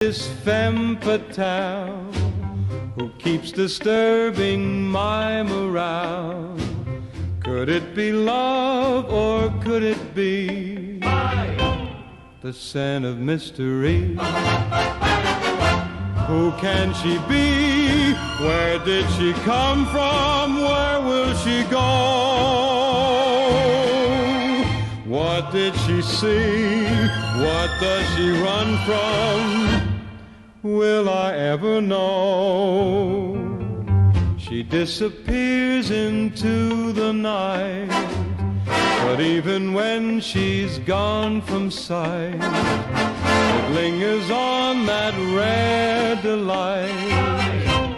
This femme fatale who keeps disturbing my morale. Could it be love or could it be the scent of mystery? Who can she be? Where did she come from? Where will she go? What did she see? What does she run from? Will I ever know? She disappears into the night, but even when she's gone from sight, it lingers on that rare delight,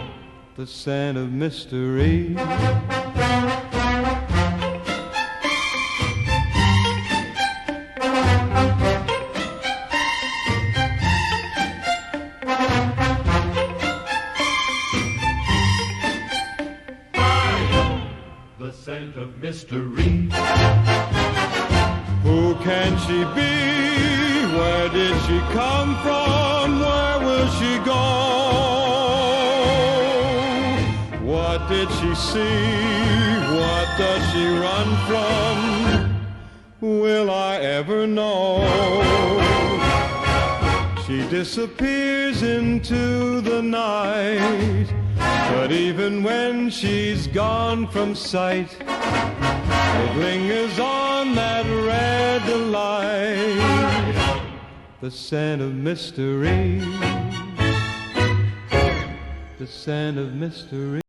the scent of mystery. The scent of mystery. Who can she be? Where did she come from? Where will she go? What did she see? What does she run from? Will I ever know? She disappears into the night, but even when she's gone from sight, it lingers on that rare delight, the scent of mystery, the scent of mystery.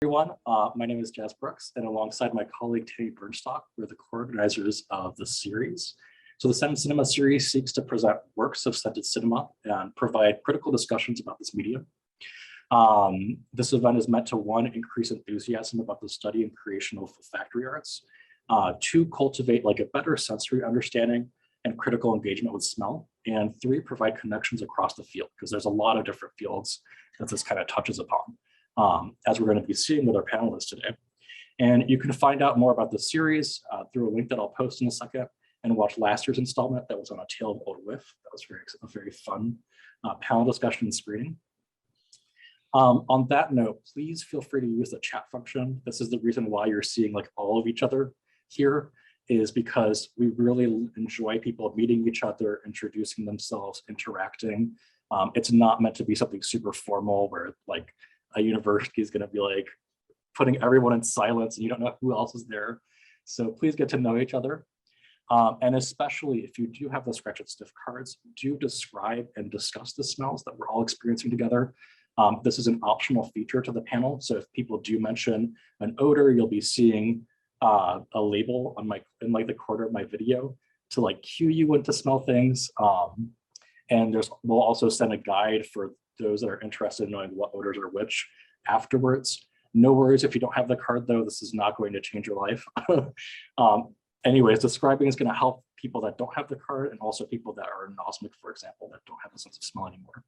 Everyone, my name is Jazz Brooks, and alongside my colleague Tammy Bernstock, we're the co-organizers of the series. So the Scented Cinema series seeks to present works of scented cinema and provide critical discussions about this medium. This event is meant to, one, increase enthusiasm about the study and creation of olfactory arts, two, cultivate like a better sensory understanding and critical engagement with smell, and three, provide connections across the field, because there's a lot of different fields that this kind of touches upon, as we're going to be seeing with our panelists today. And you can find out more about the series through a link that I'll post in a second, and watch last year's installment that was on A Tale of Old Whiff. That was a very fun panel discussion and screening. On that note, please feel free to use the chat function. This is the reason why you're seeing like all of each other here, is because we really enjoy people meeting each other, introducing themselves, interacting. It's not meant to be something super formal where like a university is going to be like putting everyone in silence and you don't know who else is there. So please get to know each other. And especially if you do have the scratch and sniff cards, do describe and discuss the smells that we're all experiencing together. This is an optional feature to the panel. So if people do mention an odor, you'll be seeing a label on in like the corner of my video to like cue you in to smell things. And we'll also send a guide for those that are interested in knowing what odors are which afterwards. No worries if you don't have the card though, this is not going to change your life. Anyways, describing is going to help people that don't have the card and also people that are anosmic, for example, that don't have the sense of smell anymore.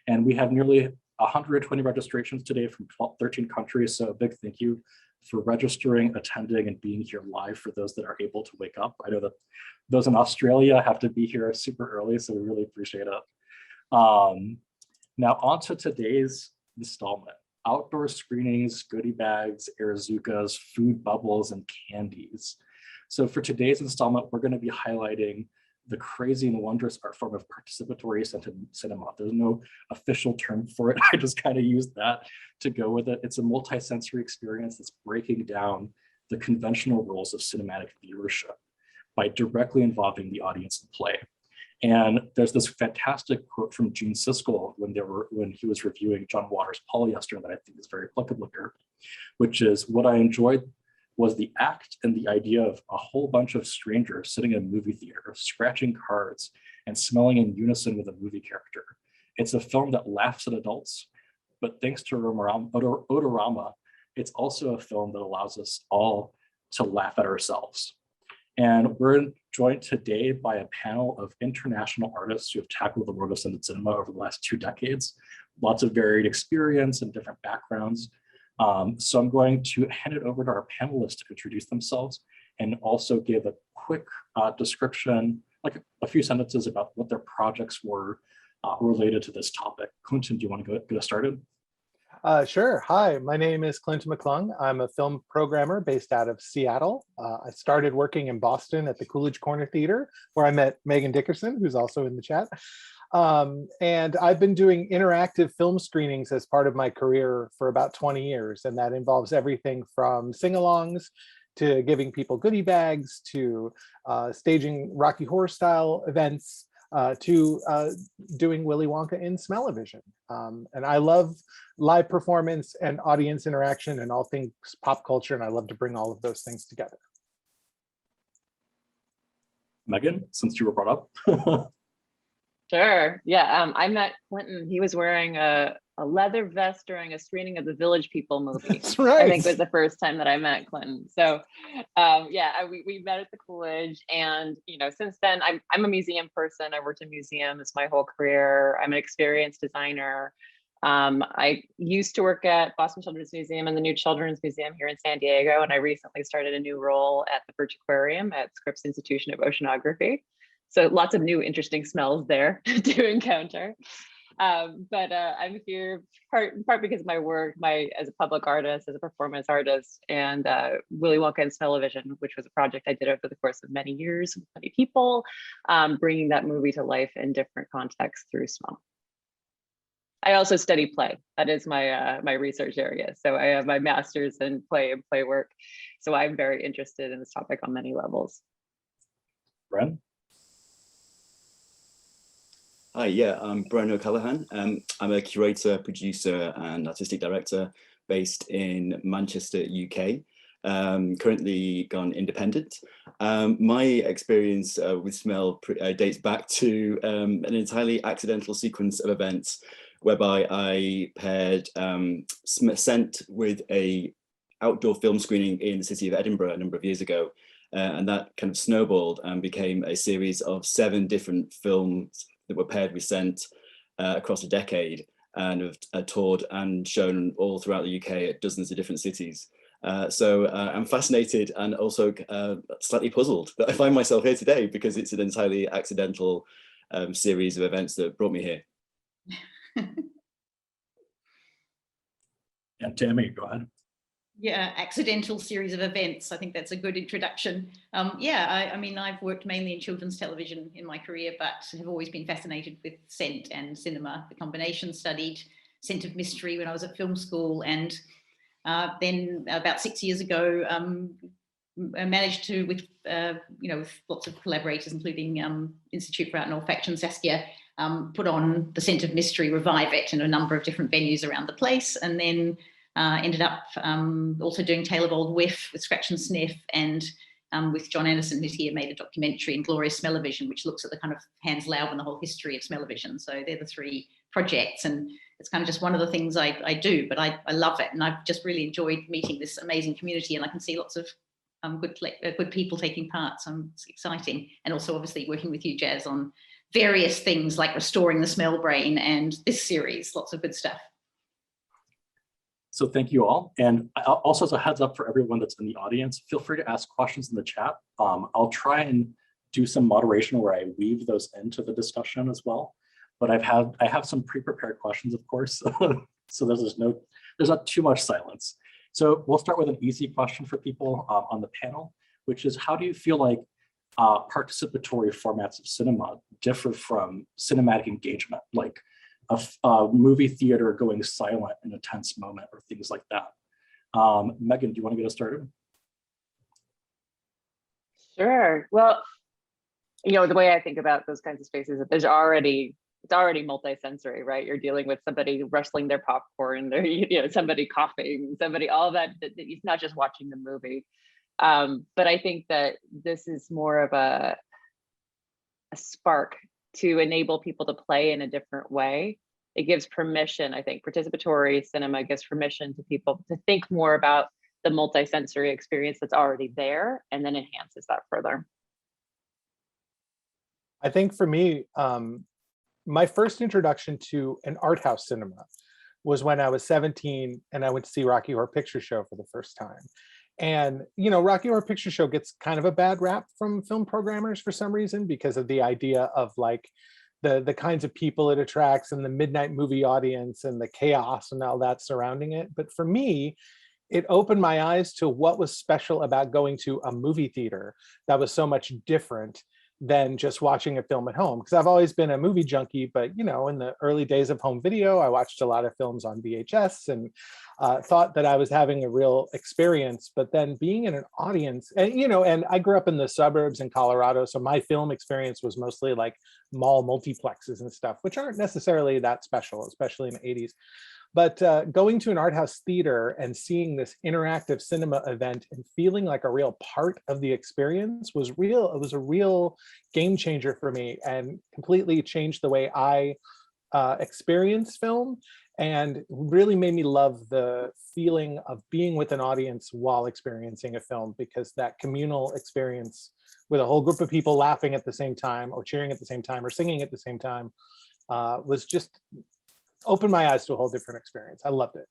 And we have nearly 120 registrations today from 13 countries. So a big thank you for registering, attending, and being here live for those that are able to wake up. I know that those in Australia have to be here super early, so we really appreciate it. Now on to today's installment. Outdoor screenings, goodie bags, airzukas, food bubbles, and candies. So for today's installment, we're going to be highlighting the crazy and wondrous art form of participatory scented cinema. There's no official term for it. I just kind of used that to go with it. It's a multi-sensory experience that's breaking down the conventional rules of cinematic viewership by directly involving the audience in play. And there's this fantastic quote from Gene Siskel when he was reviewing John Waters' Polyester that I think is very applicable here, which is, what I enjoyed was the act and the idea of a whole bunch of strangers sitting in a movie theater, scratching cards and smelling in unison with a movie character. It's a film that laughs at adults, but thanks to Odorama, it's also a film that allows us all to laugh at ourselves. And we're joined today by a panel of international artists who have tackled the world of scented cinema over the last 2 decades, lots of varied experience and different backgrounds. So I'm going to hand it over to our panelists to introduce themselves and also give a quick description, like a few sentences about what their projects were related to this topic. Clinton, do you want to get us started? Sure. Hi, my name is Clinton McClung. I'm a film programmer based out of Seattle. I started working in Boston at the Coolidge Corner Theater, where I met Megan Dickerson, who's also in the chat. And I've been doing interactive film screenings as part of my career for about 20 years. And that involves everything from sing-alongs to giving people goodie bags to staging Rocky Horror style events to doing Willy Wonka in Smell-O-Vision. And I love live performance and audience interaction and all things pop culture. And I love to bring all of those things together. Megan, since you were brought up. Sure. Yeah, I met Clinton. He was wearing a leather vest during a screening of the Village People movie. That's right. I think it was the first time that I met Clinton. So yeah, we met at the Coolidge, and since then I'm a museum person. I worked in museums my whole career. I'm an experienced designer. I used to work at Boston Children's Museum and the New Children's Museum here in San Diego, and I recently started a new role at the Birch Aquarium at Scripps Institution of Oceanography. So lots of new interesting smells there to encounter. But I'm here part because of my work, as a public artist, as a performance artist, and Willy Wonka and Smell-O-Vision, which was a project I did over the course of many years with many people, bringing that movie to life in different contexts through smell. I also study play. That is my my research area. So I have my master's in play and play work. So I'm very interested in this topic on many levels. Bren? Hi, yeah, I'm Bren O'Callaghan. I'm a curator, producer, and artistic director based in Manchester, UK. Currently gone independent. My experience with Smell dates back to an entirely accidental sequence of events whereby I paired Scent with a outdoor film screening in the city of Edinburgh a number of years ago. And that kind of snowballed and became a series of 7 different films that were paired with Scent across a decade, and have toured and shown all throughout the UK at dozens of different cities. So I'm fascinated and also slightly puzzled that I find myself here today, because it's an entirely accidental series of events that brought me here. Yeah, Tammy, go ahead. Yeah, accidental series of events. I think that's a good introduction. I mean, I've worked mainly in children's television in my career, but have always been fascinated with scent and cinema. The combination, studied Scent of Mystery when I was at film school, and then about 6 years ago, I managed to, with lots of collaborators, including Institute for Art and Olfaction, Saskia, put on the Scent of Mystery, revive it in a number of different venues around the place, and then ended up also doing Tale of Old Whiff with Scratch and Sniff, and with John Anderson, who's here, made a documentary, Inglorious Smell-O-Vision, which looks at the kind of Hans Laub and the whole history of smell-o-vision. So they're the 3 projects, and it's kind of just one of the things I do, but I love it, and I've just really enjoyed meeting this amazing community, and I can see lots of good people taking part, so it's exciting. And also obviously working with you, Jazz, on various things like restoring the smell brain and this series, lots of good stuff. So thank you all. And also, as a heads up for everyone that's in the audience, feel free to ask questions in the chat. I'll try and do some moderation where I weave those into the discussion as well. But I have some pre-prepared questions, of course, so there's not too much silence. So we'll start with an easy question for people on the panel, which is, how do you feel like participatory formats of cinema differ from cinematic engagement, like a movie theater going silent in a tense moment or things like that? Megan, do you want to get us started? Sure. Well, the way I think about those kinds of spaces, it's already multi-sensory, right? You're dealing with somebody rustling their popcorn, somebody coughing, all of that. It's not just watching the movie. But I think that this is more of a spark to enable people to play in a different way. It gives permission, I think, participatory cinema gives permission to people to think more about the multi-sensory experience that's already there, and then enhances that further. I think for me, my first introduction to an art house cinema was when I was 17 and I went to see Rocky Horror Picture Show for the first time. And, Rocky Horror Picture Show gets kind of a bad rap from film programmers for some reason, because of the idea of like the kinds of people it attracts and the midnight movie audience and the chaos and all that surrounding it. But for me, it opened my eyes to what was special about going to a movie theater that was so much different than just watching a film at home. Because I've always been a movie junkie, but in the early days of home video, I watched a lot of films on VHS and thought that I was having a real experience. But then being in an audience, and I grew up in the suburbs in Colorado, so my film experience was mostly like mall multiplexes and stuff, which aren't necessarily that special, especially in the 80s. But going to an art house theater and seeing this interactive cinema event and feeling like a real part of the experience was real. It was a real game changer for me and completely changed the way I experience film, and really made me love the feeling of being with an audience while experiencing a film, because that communal experience with a whole group of people laughing at the same time or cheering at the same time or singing at the same time was just opened my eyes to a whole different experience. I loved it.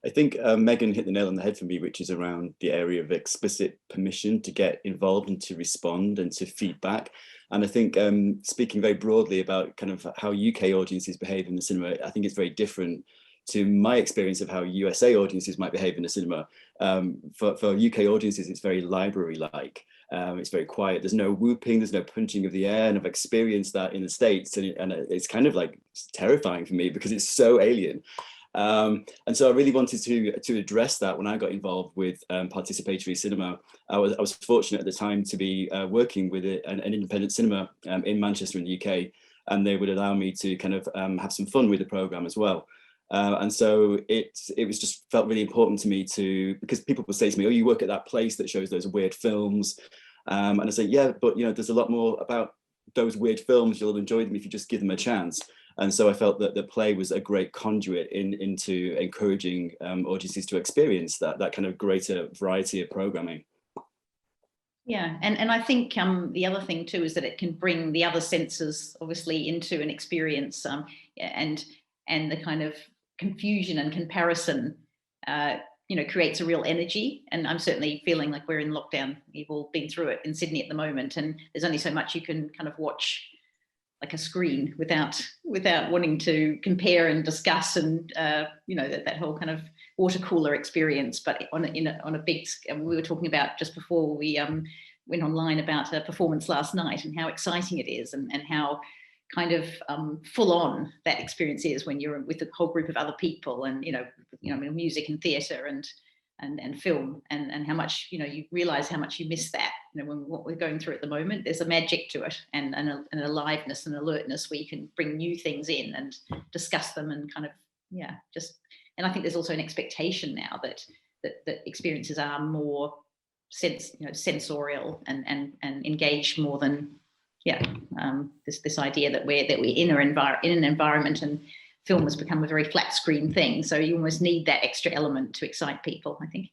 I think Megan hit the nail on the head for me, which is around the area of explicit permission to get involved and to respond and to feedback. And I think speaking very broadly about kind of how UK audiences behave in the cinema, I think it's very different to my experience of how USA audiences might behave in the cinema. For UK audiences, it's very library-like. It's very quiet. There's no whooping, there's no punching of the air, and I've experienced that in the States, and it's kind of like terrifying for me because it's so alien. And so I really wanted to address that when I got involved with participatory cinema. I was fortunate at the time to be working with an independent cinema in Manchester in the UK, and they would allow me to kind of have some fun with the program as well. And so it was just felt really important to me because people would say to me, oh, you work at that place that shows those weird films. And I say, yeah, but there's a lot more about those weird films. You'll enjoy them if you just give them a chance. And so I felt that the play was a great conduit into encouraging audiences to experience that kind of greater variety of programming. Yeah, and I think the other thing too is that it can bring the other senses obviously into an experience, and the kind of confusion and comparison creates a real energy. And I'm certainly feeling like we're in lockdown. We've all been through it in Sydney at the moment, and there's only so much you can kind of watch like a screen without wanting to compare and discuss, and that whole kind of water cooler experience. But on a big, we were talking about just before we went online about a performance last night and how exciting it is, and how kind of full on that experience is when you're with a whole group of other people, and music and theatre and film, and how much you realize how much you miss that. When what we're going through at the moment, there's a magic to it, and an aliveness and alertness where you can bring new things in and discuss them, and kind of and I think there's also an expectation now that experiences are more sensorial and engaged more than this idea that we're in an environment, and film has become a very flat screen thing. So you almost need that extra element to excite people, I think.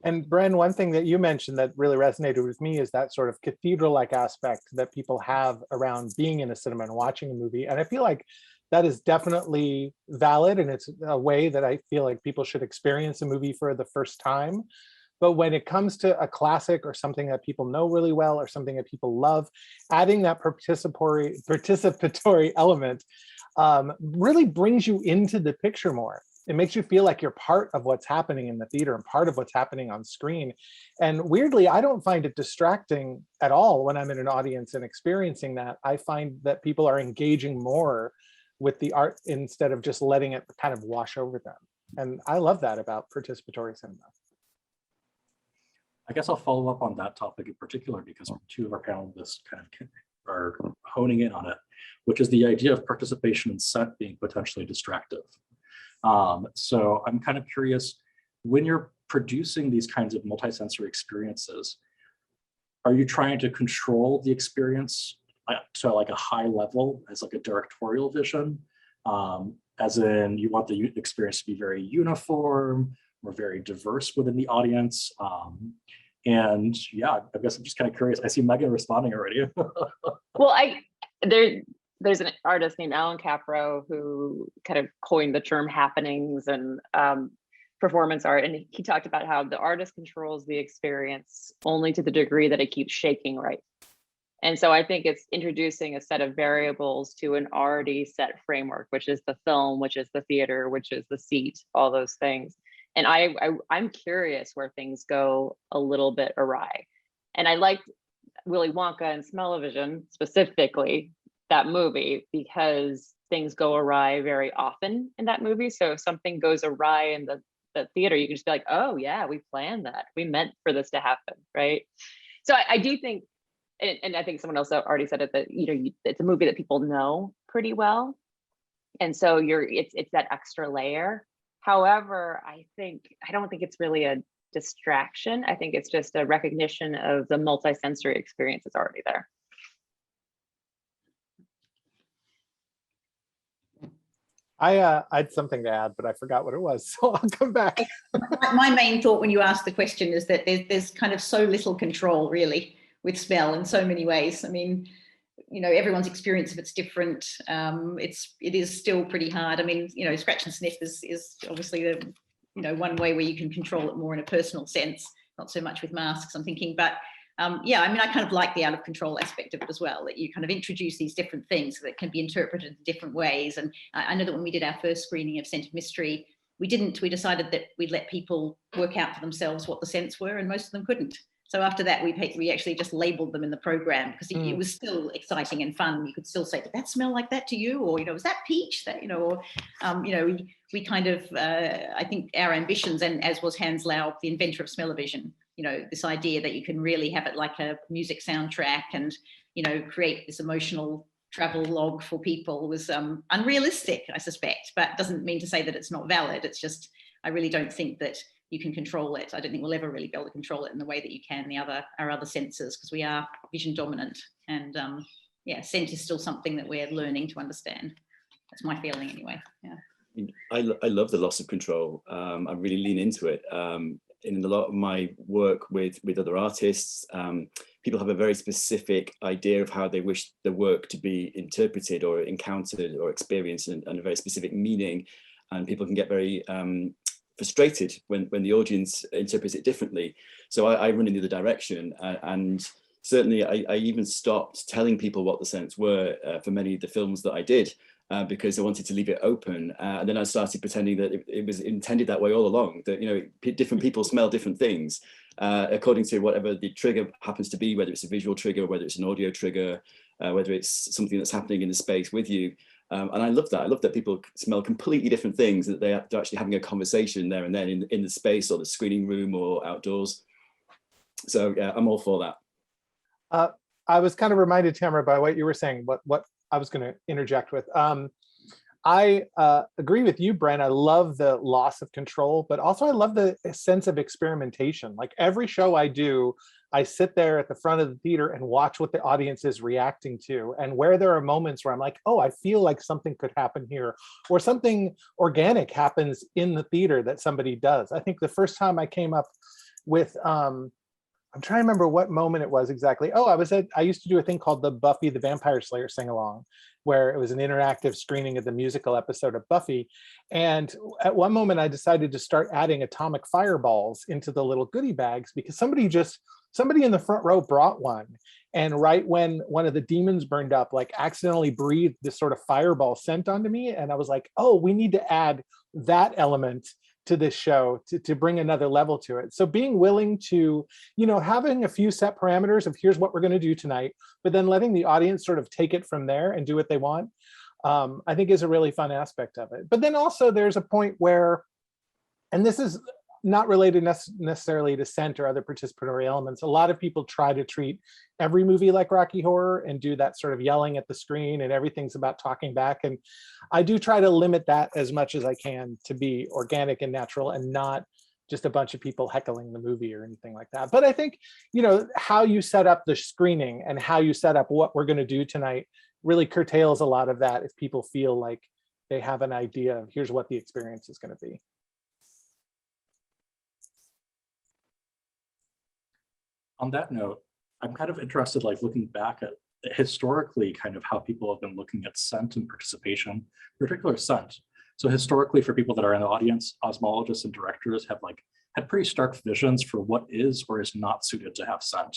And Bren, one thing that you mentioned that really resonated with me is that sort of cathedral-like aspect that people have around being in a cinema and watching a movie. And I feel like that is definitely valid, and it's a way that I feel like people should experience a movie for the first time. But when it comes to a classic or something that people know really well or something that people love, adding that participatory element really brings you into the picture more. It makes you feel like you're part of what's happening in the theater and part of what's happening on screen. And weirdly, I don't find it distracting at all when I'm in an audience and experiencing that. I find that people are engaging more with the art instead of just letting it kind of wash over them. And I love that about participatory cinema. I guess I'll follow up on that topic in particular, because two of our panelists kind of are honing in on it, which is the idea of participation in set being potentially distractive. So I'm kind of curious, when you're producing these kinds of multisensory experiences, are you trying to control the experience to like a high level as like a directorial vision? As in you want the experience to be very uniform or very diverse within the audience? And yeah, I guess I'm just kind of curious. I see Megan responding already. Well, there's an artist named Alan Capro who kind of coined the term happenings and performance art. And he talked about how the artist controls the experience only to the degree that it keeps shaking right. And so I think it's introducing a set of variables to an already set framework, which is the film, which is the theater, which is the seat, all those things. And I'm curious where things go a little bit awry. And I liked Willy Wonka and Smell-O-Vision, specifically that movie, because things go awry very often in that movie. So if something goes awry in the theater, you can just be like, oh yeah, we planned that. We meant for this to happen, right? So I do think, and I think someone else already said it, that it's a movie that people know pretty well. And so it's that extra layer. However, I don't think it's really a distraction. I think it's just a recognition of the multisensory experience that's already there. I had something to add, but I forgot what it was, so I'll come back. My main thought when you ask the question is that there's kind of so little control really with smell in so many ways. I mean, everyone's experience of it's different. It is still pretty hard. I mean, scratch and sniff is obviously the one way where you can control it more in a personal sense, not so much with masks, I'm thinking. But yeah, I mean, I kind of like the out of control aspect of it as well, that you kind of introduce these different things that can be interpreted in different ways. And I know that when we did our first screening of Scent of Mystery, we decided that we'd let people work out for themselves what the scents were, and most of them couldn't. So after that, we actually just labeled them in the program, because it was still exciting and fun. You could still say, did that smell like that to you? Or, was that peach? That, or, we kind of, I think our ambitions, and as was Hans Laub, the inventor of Smell-O-Vision, this idea that you can really have it like a music soundtrack and, create this emotional travel log for people was unrealistic, I suspect, but doesn't mean to say that it's not valid. It's just, I really don't think that you can control it. I don't think we'll ever really be able to control it in the way that you can our other senses, because we are vision dominant. And yeah, scent is still something that we're learning to understand. That's my feeling anyway. Yeah. I love the loss of control. I really lean into it. In a lot of my work with other artists, people have a very specific idea of how they wish the work to be interpreted or encountered or experienced, and a very specific meaning. And people can get very frustrated when the audience interprets it differently. So I run in the other direction, and certainly I even stopped telling people what the scents were for many of the films that I did, because I wanted to leave it open. And then I started pretending that it was intended that way all along, that, you know, different people smell different things according to whatever the trigger happens to be, whether it's a visual trigger, whether it's an audio trigger, whether it's something that's happening in the space with you. And I love that. I love that people smell completely different things, that they're actually having a conversation there and then in the space or the screening room or outdoors. So yeah, I'm all for that. I was kind of reminded, Tamara, by what you were saying, what I was going to interject with. I agree with you, Brent. I love the loss of control, but also I love the sense of experimentation. Like every show I do, I sit there at the front of the theater and watch what the audience is reacting to, and where there are moments where I'm like, oh, I feel like something could happen here, or something organic happens in the theater that somebody does. I think the first time I came up with, I'm trying to remember what moment it was exactly. Oh, I used to do a thing called the Buffy the Vampire Slayer sing-along, where it was an interactive screening of the musical episode of Buffy. And at one moment I decided to start adding atomic fireballs into the little goodie bags, because somebody in the front row brought one. And right when one of the demons burned up, like accidentally breathed this sort of fireball scent onto me. And I was like, oh, we need to add that element to this show to bring another level to it. So being willing to, having a few set parameters of here's what we're going to do tonight, but then letting the audience sort of take it from there and do what they want, I think is a really fun aspect of it. But then also there's a point where, and this is not related necessarily to scent or other participatory elements, a lot of people try to treat every movie like Rocky Horror and do that sort of yelling at the screen and everything's about talking back. And I do try to limit that as much as I can to be organic and natural and not just a bunch of people heckling the movie or anything like that. But I think, how you set up the screening and how you set up what we're going to do tonight really curtails a lot of that if people feel like they have an idea of here's what the experience is going to be. On that note, I'm kind of interested, like looking back at historically kind of how people have been looking at scent and participation, particular scent. So historically, for people that are in the audience, osmologists and directors have had pretty stark visions for what is or is not suited to have scent.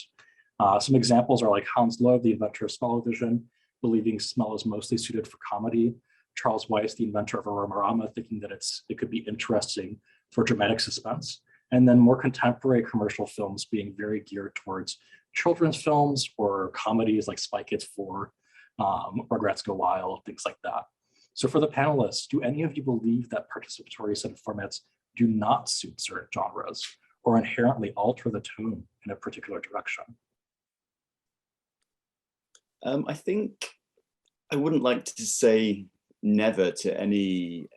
Some examples are like Hans Loeb, the inventor of smell-o-vision, believing smell is mostly suited for comedy. Charles Weiss, the inventor of aromarama, thinking that it could be interesting for dramatic suspense. And then more contemporary commercial films being very geared towards children's films or comedies like Spy Kids 4, Rugrats Go Wild, things like that. So for the panelists, do any of you believe that participatory scent formats do not suit certain genres or inherently alter the tone in a particular direction? I think I wouldn't like to say never to any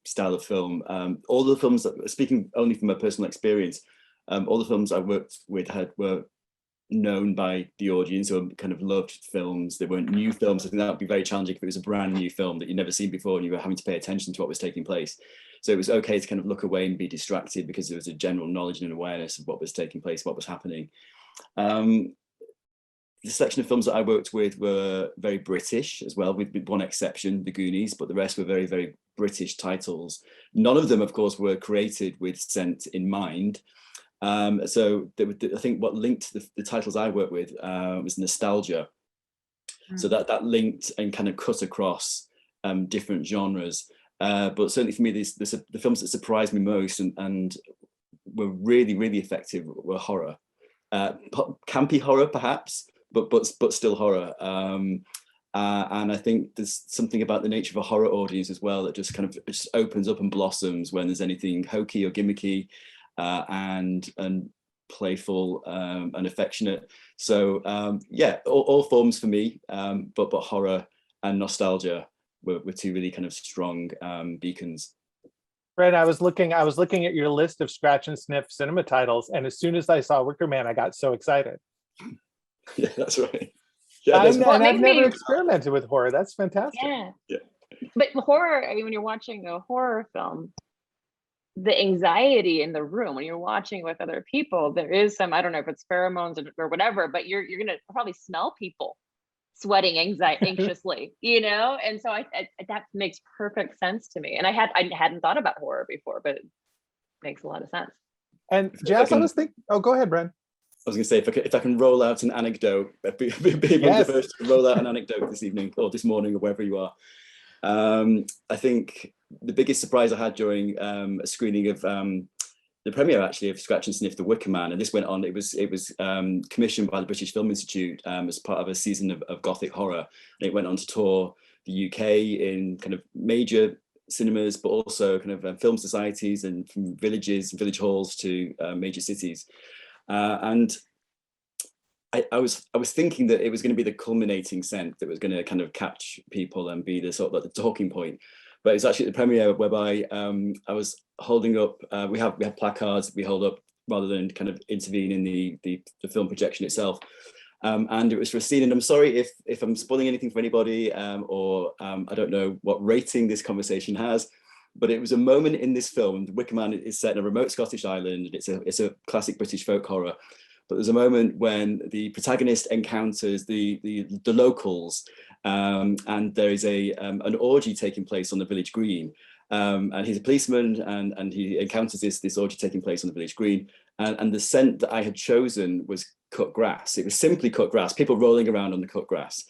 style of film. All the films, speaking only from my personal experience, all the films I worked with were known by the audience or kind of loved films. They weren't new films. I think that would be very challenging if it was a brand new film that you'd never seen before and you were having to pay attention to what was taking place. So it was okay to kind of look away and be distracted because there was a general knowledge and awareness of what was taking place, what was happening. The selection of films that I worked with were very British as well, with one exception, The Goonies, but the rest were very, very British titles. None of them, of course, were created with scent in mind. So I think what linked the titles I worked with was nostalgia. So that linked and kind of cut across different genres. But certainly for me, the films that surprised me most and were really, really effective were horror. Campy horror, perhaps, but still horror. And I think there's something about the nature of a horror audience as well that just kind of just opens up and blossoms when there's anything hokey or gimmicky, and playful, and affectionate. So yeah, all forms for me, but horror and nostalgia were two really kind of strong beacons. Brent, I was looking at your list of scratch and sniff cinema titles, and as soon as I saw Wicker Man, I got so excited. Yeah, that's right. Yeah, I've never experimented with horror. That's fantastic. Yeah. But horror, I mean, when you're watching a horror film, the anxiety in the room when you're watching with other people, there is some, I don't know if it's pheromones or whatever, but you're gonna probably smell people sweating anxiously, you know? And so I that makes perfect sense to me. And I hadn't thought about horror before, but it makes a lot of sense. And Jess, I was thinking, oh, go ahead, Bren. I was going to say, if I can roll out an anecdote, be Yes. the first to roll out an anecdote this evening or this morning or wherever you are. I think the biggest surprise I had during a screening of the premiere, actually, of Scratch and Sniff, The Wicker Man, and this went on. It was commissioned by the British Film Institute as part of a season of Gothic horror, and it went on to tour the UK in kind of major cinemas, but also kind of film societies, and from villages, village halls to major cities. And I was thinking that it was going to be the culminating scent that was going to kind of catch people and be the sort of the talking point. But it's actually the premiere whereby I was holding up. We have placards we hold up rather than kind of intervene in the film projection itself. And it was for a scene. And I'm sorry if I'm spoiling anything for anybody, or I don't know what rating this conversation has. But it was a moment in this film. The Wicker Man is set in a remote Scottish island. It's a classic British folk horror. But there's a moment when the protagonist encounters the locals, and there is an orgy taking place on the village green. And he's a policeman, and he encounters this orgy taking place on the village green. And the scent that I had chosen was cut grass. It was simply cut grass, people rolling around on the cut grass.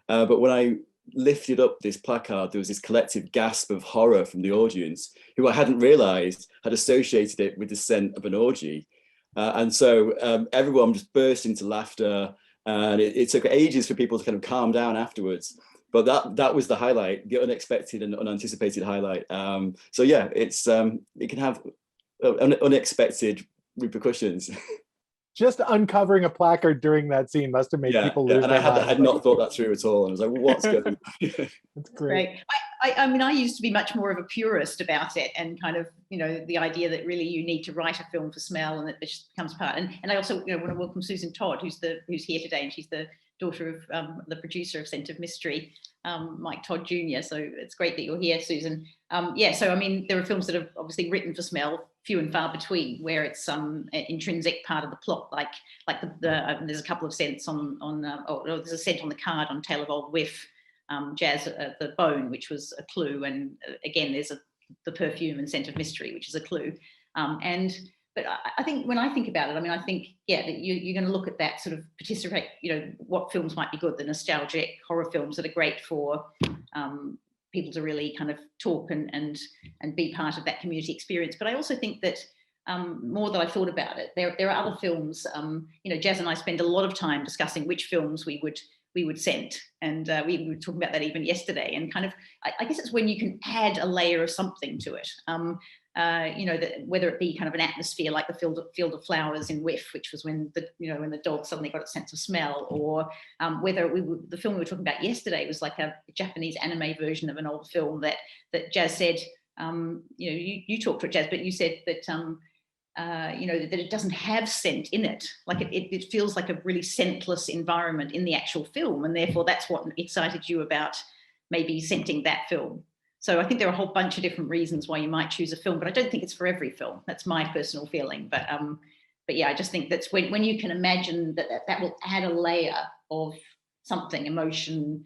But when I lifted up this placard, there was this collective gasp of horror from the audience, who I hadn't realized had associated it with the scent of an orgy. And so everyone just burst into laughter, and it took ages for people to kind of calm down afterwards. But that was the highlight, the unexpected and unanticipated highlight. So yeah, it can have unexpected repercussions. Just uncovering a placard during that scene must have made people lose their minds. I had not thought that through at all. And I was like, well, what's going on? That's great. I mean, I used to be much more of a purist about it, and kind of, you know, the idea that really you need to write a film for smell, and that this becomes part. And I also, you know, want to welcome Susan Todd, who's here today, and she's the daughter of the producer of Scent of Mystery, Mike Todd Jr. So it's great that you're here, Susan. Yeah, so I mean, there are films that are obviously written for smell, few and far between, where it's some intrinsic part of the plot, like there's a couple of scents there's a scent on the card on Tale of Old Whiff, Jazz, the bone, which was a clue, and again there's the perfume and Scent of Mystery, which is a clue. But I think when I think about it, I mean, I think, yeah, that you're going to look at that sort of participate, you know, what films might be good, the nostalgic horror films that are great for people to really kind of talk and be part of that community experience. But I also think that more that I thought about it, there are other films, you know, Jazz and I spend a lot of time discussing which films we would scent, and we were talking about that even yesterday, and kind of, I guess it's when you can add a layer of something to it. You know, that whether it be kind of an atmosphere like the Field of Flowers in Whiff, which was when the dog suddenly got a sense of smell, or whether the film we were talking about yesterday was like a Japanese anime version of an old film that Jazz said, you know, you talked to it, Jazz, but you said that you know, that it doesn't have scent in it. Like it feels like a really scentless environment in the actual film, and therefore that's what excited you about maybe scenting that film. So I think there are a whole bunch of different reasons why you might choose a film, but I don't think it's for every film. That's my personal feeling. But yeah, I just think that's when you can imagine that will add a layer of something, emotion,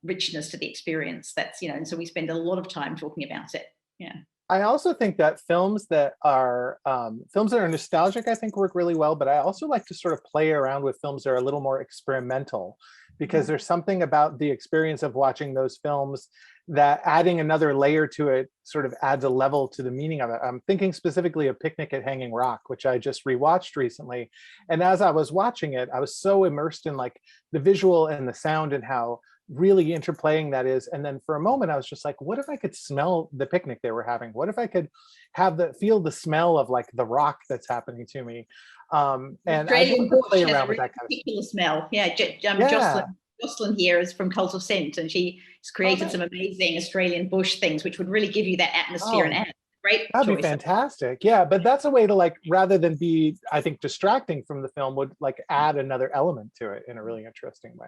richness to the experience. That's, you know, and so we spend a lot of time talking about it. Yeah. I also think that films that are nostalgic, I think, work really well, but I also like to sort of play around with films that are a little more experimental, because there's something about the experience of watching those films that adding another layer to it sort of adds a level to the meaning of it. I'm thinking specifically of Picnic at Hanging Rock, which I just rewatched recently. And as I was watching it, I was so immersed in like the visual and the sound and how really interplaying that is. And then for a moment, I was just like, what if I could smell the picnic they were having? What if I could feel the smell of like the rock that's happening to me? And I Australian love to play bush has around a with really that kind of stuff. particular smell. Yeah, Yeah. Jocelyn here is from Cult of Scent, and she's created nice. some amazing Australian bush things, which would really give you that atmosphere and Oh, add. Great that'd be choice. fantastic. Yeah, but that's a way to like, rather than be, I think, distracting from the film, would like add another element to it in a really interesting way.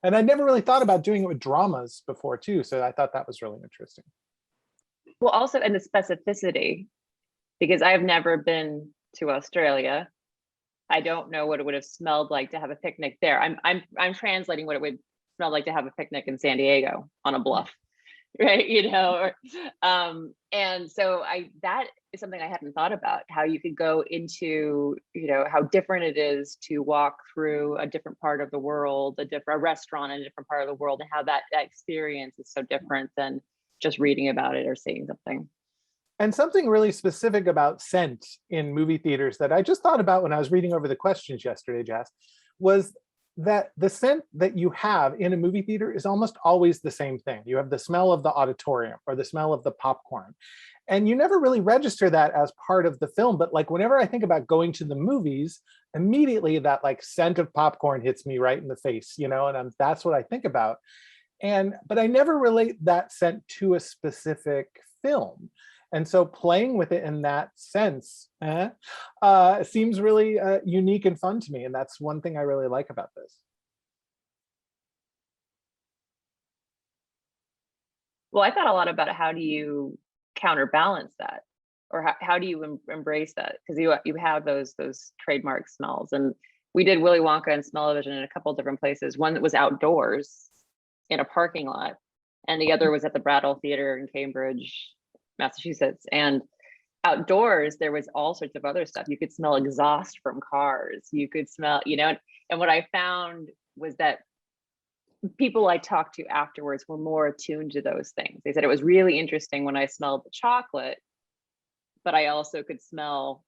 And I never really thought about doing it with dramas before too, so I thought that was really interesting. Well, also, and the specificity, because I have never been to Australia. I don't know what it would have smelled like to have a picnic there. I'm translating what it would smell like to have a picnic in San Diego on a bluff, right? And so that is something I hadn't thought about, how you could go into, how different it is to walk through a different part of the world, a restaurant in a different part of the world, and how that experience is so different than just reading about it or seeing something. And something really specific about scent in movie theaters that I just thought about when I was reading over the questions yesterday, Jess, was that the scent that you have in a movie theater is almost always the same thing. You have the smell of the auditorium or the smell of the popcorn. And you never really register that as part of the film. But like whenever I think about going to the movies, immediately that like scent of popcorn hits me right in the face, and that's what I think about. But I never relate that scent to a specific film. And so playing with it in that sense seems really unique and fun to me. And that's one thing I really like about this. Well, I thought a lot about how do you counterbalance that, or how do you embrace that? Because you have those trademark smells. And we did Willy Wonka and Smell-O-Vision in a couple of different places. One that was outdoors in a parking lot, and the other was at the Brattle Theater in Cambridge, Massachusetts. And outdoors, there was all sorts of other stuff. You could smell exhaust from cars. You could smell, and what I found was that people I talked to afterwards were more attuned to those things. They said it was really interesting when I smelled the chocolate, but I also could smell,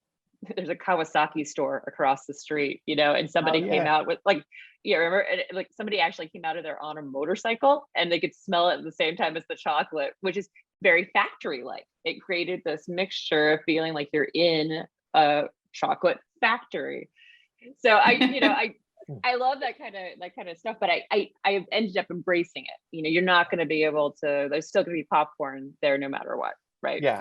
there's a Kawasaki store across the street, and somebody came out with remember, like somebody actually came out of there on a motorcycle and they could smell it at the same time as the chocolate, which is very factory-like. It created this mixture of feeling like you're in a chocolate factory. So I love that kind of stuff, but I ended up embracing it. You're not going to be able to, there's still going to be popcorn there no matter what, right? Yeah.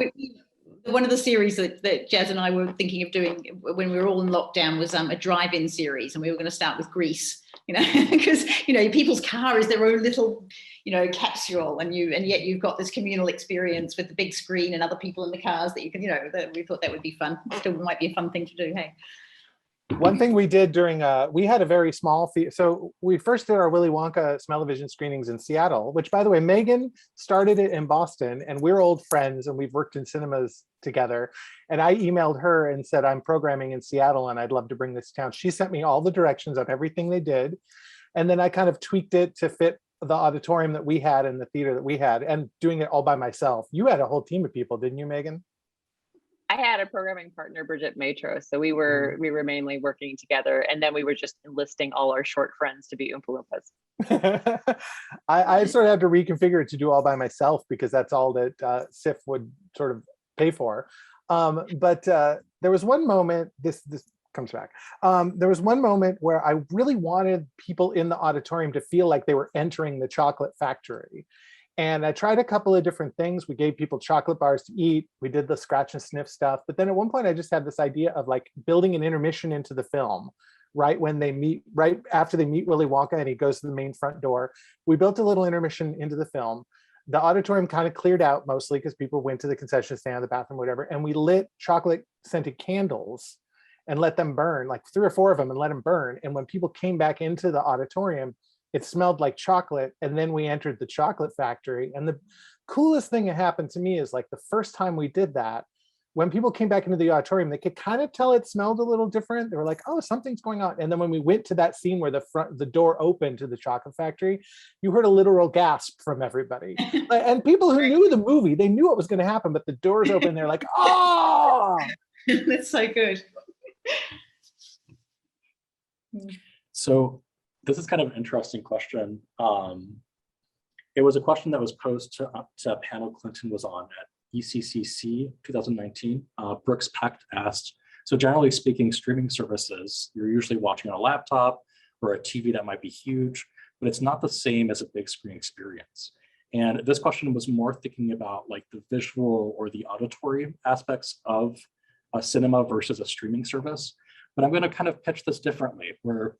One of the series that Jazz and I were thinking of doing when we were all in lockdown was a drive-in series, and we were going to start with Grease, because people's car is their own little capsule, and yet you've got this communal experience with the big screen and other people in the cars that you can that we thought that would be fun. Still might be a fun thing to do. Hey. One thing we did during, we had a very small, so we first did our Willy Wonka Smell-O-Vision screenings in Seattle, which by the way, Megan started it in Boston, and we're old friends and we've worked in cinemas together. And I emailed her and said, I'm programming in Seattle and I'd love to bring this to town. She sent me all the directions on everything they did. And then I kind of tweaked it to fit the auditorium that we had and the theater that we had, and doing it all by myself. You had a whole team of people, didn't you, Megan? I had a programming partner, Bridget Matros, so we were mainly working together, and then we were just enlisting all our short friends to be Oompa Loompas. I sort of had to reconfigure it to do all by myself because that's all that SIF would sort of pay for. But there was one moment, this comes back. There was one moment where I really wanted people in the auditorium to feel like they were entering the chocolate factory. And I tried a couple of different things. We gave people chocolate bars to eat. We did the scratch and sniff stuff. But then at one point I just had this idea of like building an intermission into the film, right after they meet Willy Wonka and he goes to the main front door. We built a little intermission into the film. The auditorium kind of cleared out mostly because people went to the concession stand, the bathroom, whatever. And we lit chocolate scented candles and let them burn, like 3 or 4 of them, and let them burn. And when people came back into the auditorium, it smelled like chocolate. And then we entered the chocolate factory. And the coolest thing that happened to me is like the first time we did that, when people came back into the auditorium, they could kind of tell it smelled a little different. They were like, oh, something's going on. And then when we went to that scene where the door opened to the chocolate factory, you heard a literal gasp from everybody. And people who knew the movie, they knew what was going to happen, but the doors open, they're like, oh! That's so good. So this is kind of an interesting question. It was a question that was posed to a panel Clinton was on at ECCC 2019. Brooks Peck asked, So generally speaking, streaming services, you're usually watching on a laptop or a TV that might be huge, but it's not the same as a big screen experience. And this question was more thinking about like the visual or the auditory aspects of a cinema versus a streaming service. But I'm going to kind of pitch this differently, where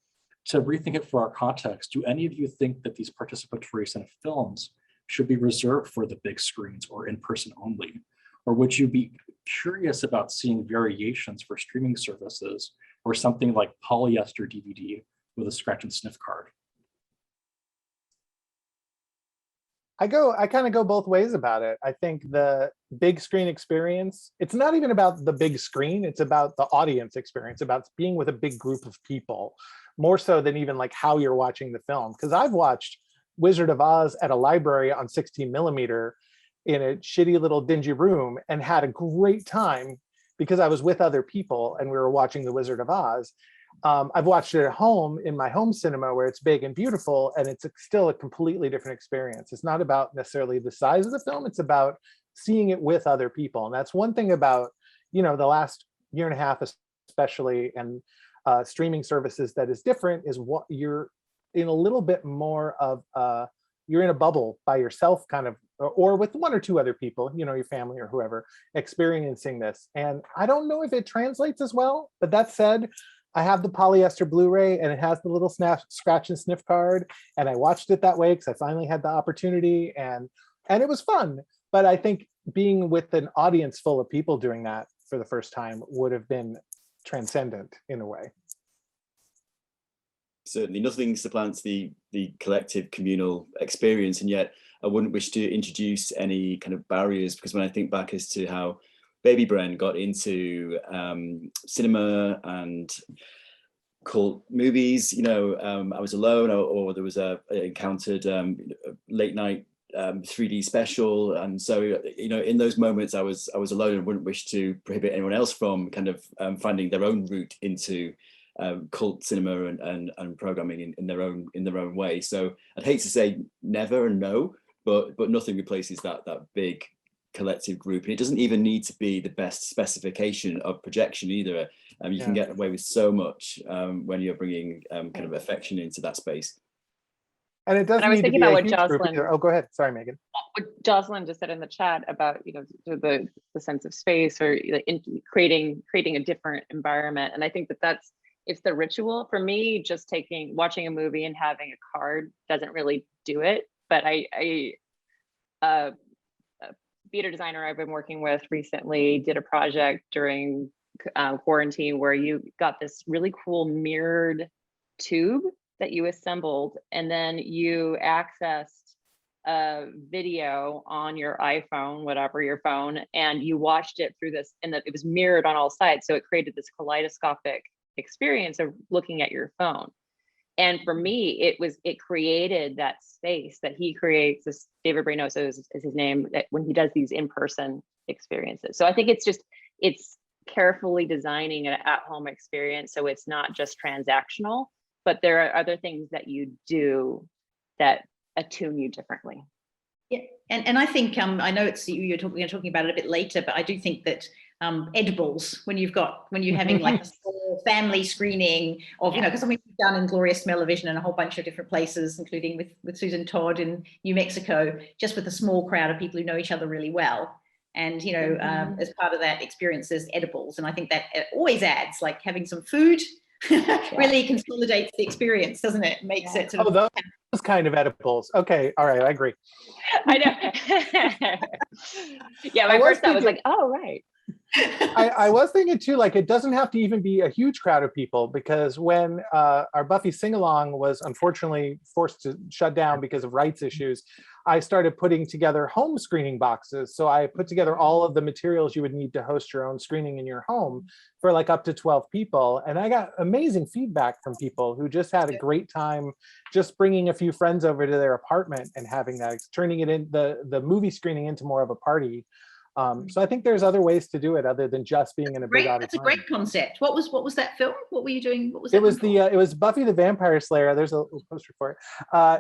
to rethink it for our context, do any of you think that these participatory cinema films should be reserved for the big screens or in person only? Or would you be curious about seeing variations for streaming services or something like polyester DVD with a scratch and sniff card? I kind of go both ways about it. I think the big screen experience, it's not even about the big screen, it's about the audience experience, about being with a big group of people, more so than even like how you're watching the film. Because I've watched Wizard of Oz at a library on 16 millimeter in a shitty little dingy room and had a great time because I was with other people and we were watching The Wizard of Oz. I've watched it at home in my home cinema where it's big and beautiful, and it's still a completely different experience. It's not about necessarily the size of the film, it's about seeing it with other people. And that's one thing about, the last year and a half, especially, and streaming services that is different is what you're in a little bit more of, you're in a bubble by yourself kind of, or with one or two other people, your family or whoever, experiencing this. And I don't know if it translates as well, but that said, I have the polyester Blu-ray and it has the little scratch and sniff card. And I watched it that way because I finally had the opportunity and it was fun. But I think being with an audience full of people doing that for the first time would have been transcendent in a way. Certainly nothing supplants the collective communal experience. And yet I wouldn't wish to introduce any kind of barriers, because when I think back as to how Baby Bren got into cinema and cult movies, I was alone, or there was I encountered a late night 3D special, and so in those moments I was alone and wouldn't wish to prohibit anyone else from kind of finding their own route into cult cinema and programming in their own way. So I'd hate to say never and no, but nothing replaces that big collective group. And it doesn't even need to be the best specification of projection either. You can get away with so much when you're bringing kind of affection into that space. And it doesn't I was need to thinking be about a what huge group Jocelyn, either. Oh, go ahead. Sorry, Megan. what Jocelyn just said in the chat about the sense of space, or creating a different environment. And I think it's the ritual. For me, just watching a movie and having a card doesn't really do it. But a theater designer I've been working with recently did a project during quarantine where you got this really cool mirrored tube that you assembled, and then you accessed a video on your iPhone, whatever your phone, and you watched it through this, and it was mirrored on all sides. So it created this kaleidoscopic experience of looking at your phone. And for me, it created that space that he creates. This David Reynoso is his name, that when he does these in-person experiences. So I think it's carefully designing an at-home experience, so it's not just transactional, but there are other things that you do that attune you differently. Yeah, and I think I know you're talking about it a bit later, but I do think that edibles, when you're having like a small family screening of, because we've done Inglorious Smell-O-Vision in a whole bunch of different places, including with Susan Todd in New Mexico, just with a small crowd of people who know each other really well. And, as part of that experience, there's edibles. And I think that it always adds, like having some food really consolidates the experience, doesn't it? Makes it sort of... those kind of edibles. Okay, all right, I agree. I know. Yeah, my first thought was like, oh, right. I was thinking too, like it doesn't have to even be a huge crowd of people, because when our Buffy sing-along was unfortunately forced to shut down because of rights issues, I started putting together home screening boxes. So I put together all of the materials you would need to host your own screening in your home for like up to 12 people. And I got amazing feedback from people who just had a great time just bringing a few friends over to their apartment and having that, turning it in the movie screening into more of a party. So I think there's other ways to do it other than just being in a big That's a auditorium. great concept. What was that film? What were you doing? What was It that was one called? it was Buffy the Vampire Slayer. There's a little poster for it.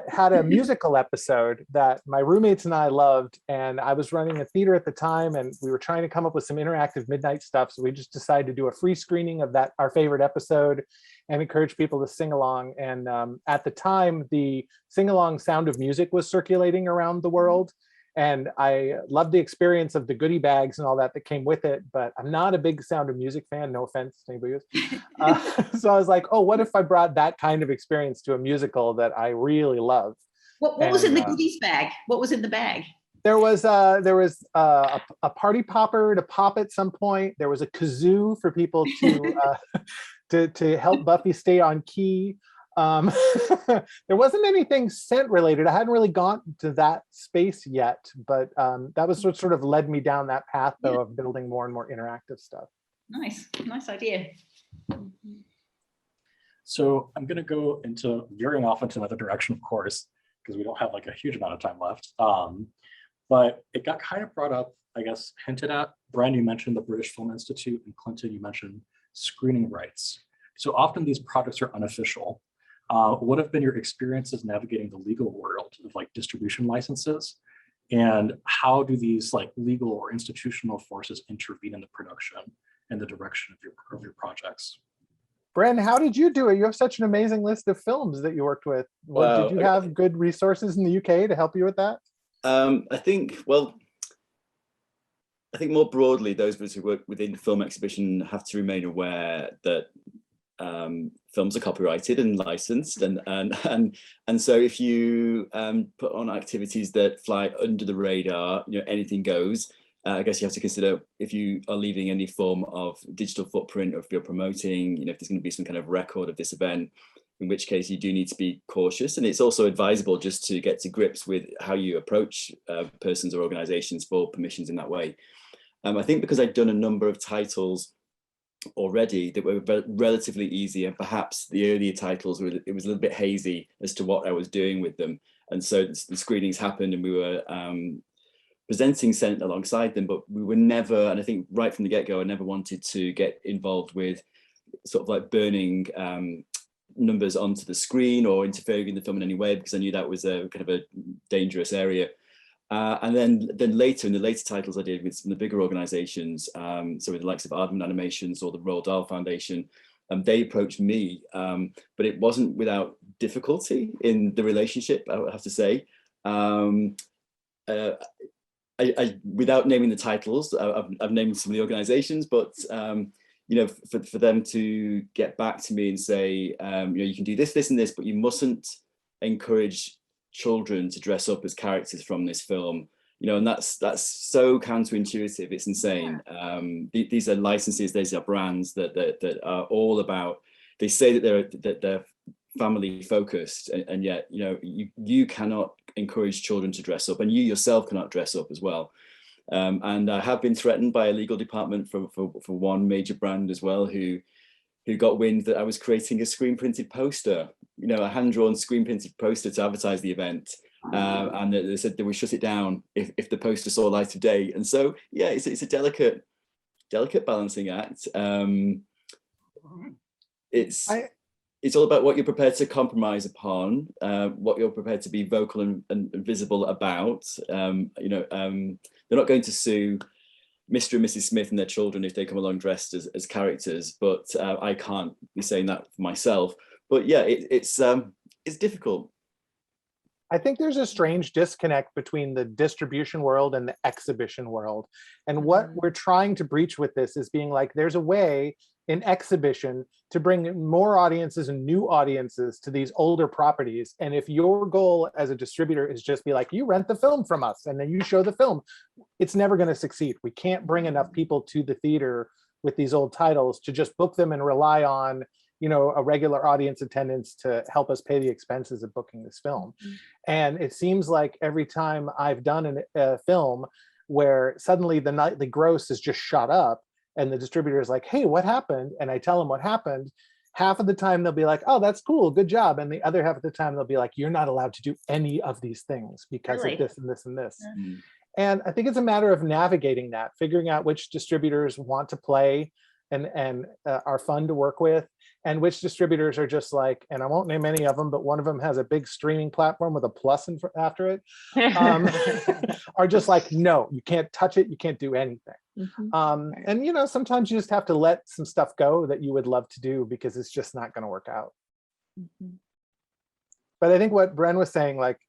Had a musical episode that my roommates and I loved, and I was running a theater at the time, and we were trying to come up with some interactive midnight stuff. So we just decided to do a free screening of our favorite episode, and encourage people to sing along. And at the time, the sing along Sound of Music was circulating around the world. And I loved the experience of the goodie bags and all that came with it, but I'm not a big Sound of Music fan, no offense to anybody else. So I was like, oh, what if I brought that kind of experience to a musical that I really love? What was in the goodies bag? What was in the bag? There was a party popper to pop at some point. There was a kazoo for people to help Buffy stay on key. There wasn't anything scent related. I hadn't really gotten to that space yet, but that was what sort of led me down that path though of building more and more interactive stuff. Nice idea. So I'm going to go into veering off into another direction, of course, because we don't have like a huge amount of time left. But it got kind of brought up, I guess, hinted at. Brian, you mentioned the British Film Institute, and Clinton, you mentioned screening rights. So often these projects are unofficial. What have been your experiences navigating the legal world of like distribution licenses? And how do these like legal or institutional forces intervene in the production and the direction of your projects? Bren, how did you do it? You have such an amazing list of films that you worked with. Wow. Did you have good resources in the UK to help you with that? I think more broadly, those of us who work within the film exhibition have to remain aware that films are copyrighted and licensed, and so if you put on activities that fly under the radar, anything goes. I guess you have to consider if you are leaving any form of digital footprint, or if you're promoting, if there's going to be some kind of record of this event, in which case you do need to be cautious. And it's also advisable just to get to grips with how you approach persons or organizations for permissions in that way. I think because I'd done a number of titles already that were relatively easy, and perhaps the earlier titles it was a little bit hazy as to what I was doing with them. And so the screenings happened and we were presenting Scent alongside them, but we were never, and I think right from the get-go, I never wanted to get involved with sort of like burning numbers onto the screen or interfering in the film in any way, because I knew that was a kind of a dangerous area. And then later, in the later titles I did with some of the bigger organizations, so with the likes of Aardman Animations or the Roald Dahl Foundation, they approached me, but it wasn't without difficulty in the relationship, I would have to say. I without naming the titles, I've named some of the organizations, but for them to get back to me and say, you can do this, this, and this, but you mustn't encourage children to dress up as characters from this film, and that's so counterintuitive. It's insane. These are licenses, these are brands that are all about. They say that they're family focused, and yet you cannot encourage children to dress up, and you yourself cannot dress up as well. And I have been threatened by a legal department for one major brand as well, who got wind that I was creating a screen printed poster, a hand-drawn screen printed poster to advertise the event. And they said they would shut it down if the poster saw light of day. And so, yeah, it's a delicate balancing act. It's all about what you're prepared to compromise upon, what you're prepared to be vocal and visible about. They're not going to sue Mr. and Mrs. Smith and their children if they come along dressed as characters, but I can't be saying that for myself. But yeah, it's difficult. I think there's a strange disconnect between the distribution world and the exhibition world. And what we're trying to breach with this is being like, there's a way in exhibition to bring more audiences and new audiences to these older properties. And if your goal as a distributor is just be like, you rent the film from us and then you show the film, it's never going to succeed. We can't bring enough people to the theater with these old titles to just book them and rely on a regular audience attendance to help us pay the expenses of booking this film. And it seems like every time I've done a film where suddenly the nightly gross is just shot up and the distributor is like, hey, what happened? And I tell them what happened. Half of the time they'll be like, oh, that's cool, good job. And the other half of the time they'll be like, you're not allowed to do any of these things because of this and this and this. And I think it's a matter of navigating that, figuring out which distributors want to play and are fun to work with, and which distributors are just like, and I won't name any of them, but one of them has a big streaming platform with a plus after it, are just like, no, you can't touch it, you can't do anything. And sometimes you just have to let some stuff go that you would love to do because it's just not going to work out. But I think what Bren was saying, like,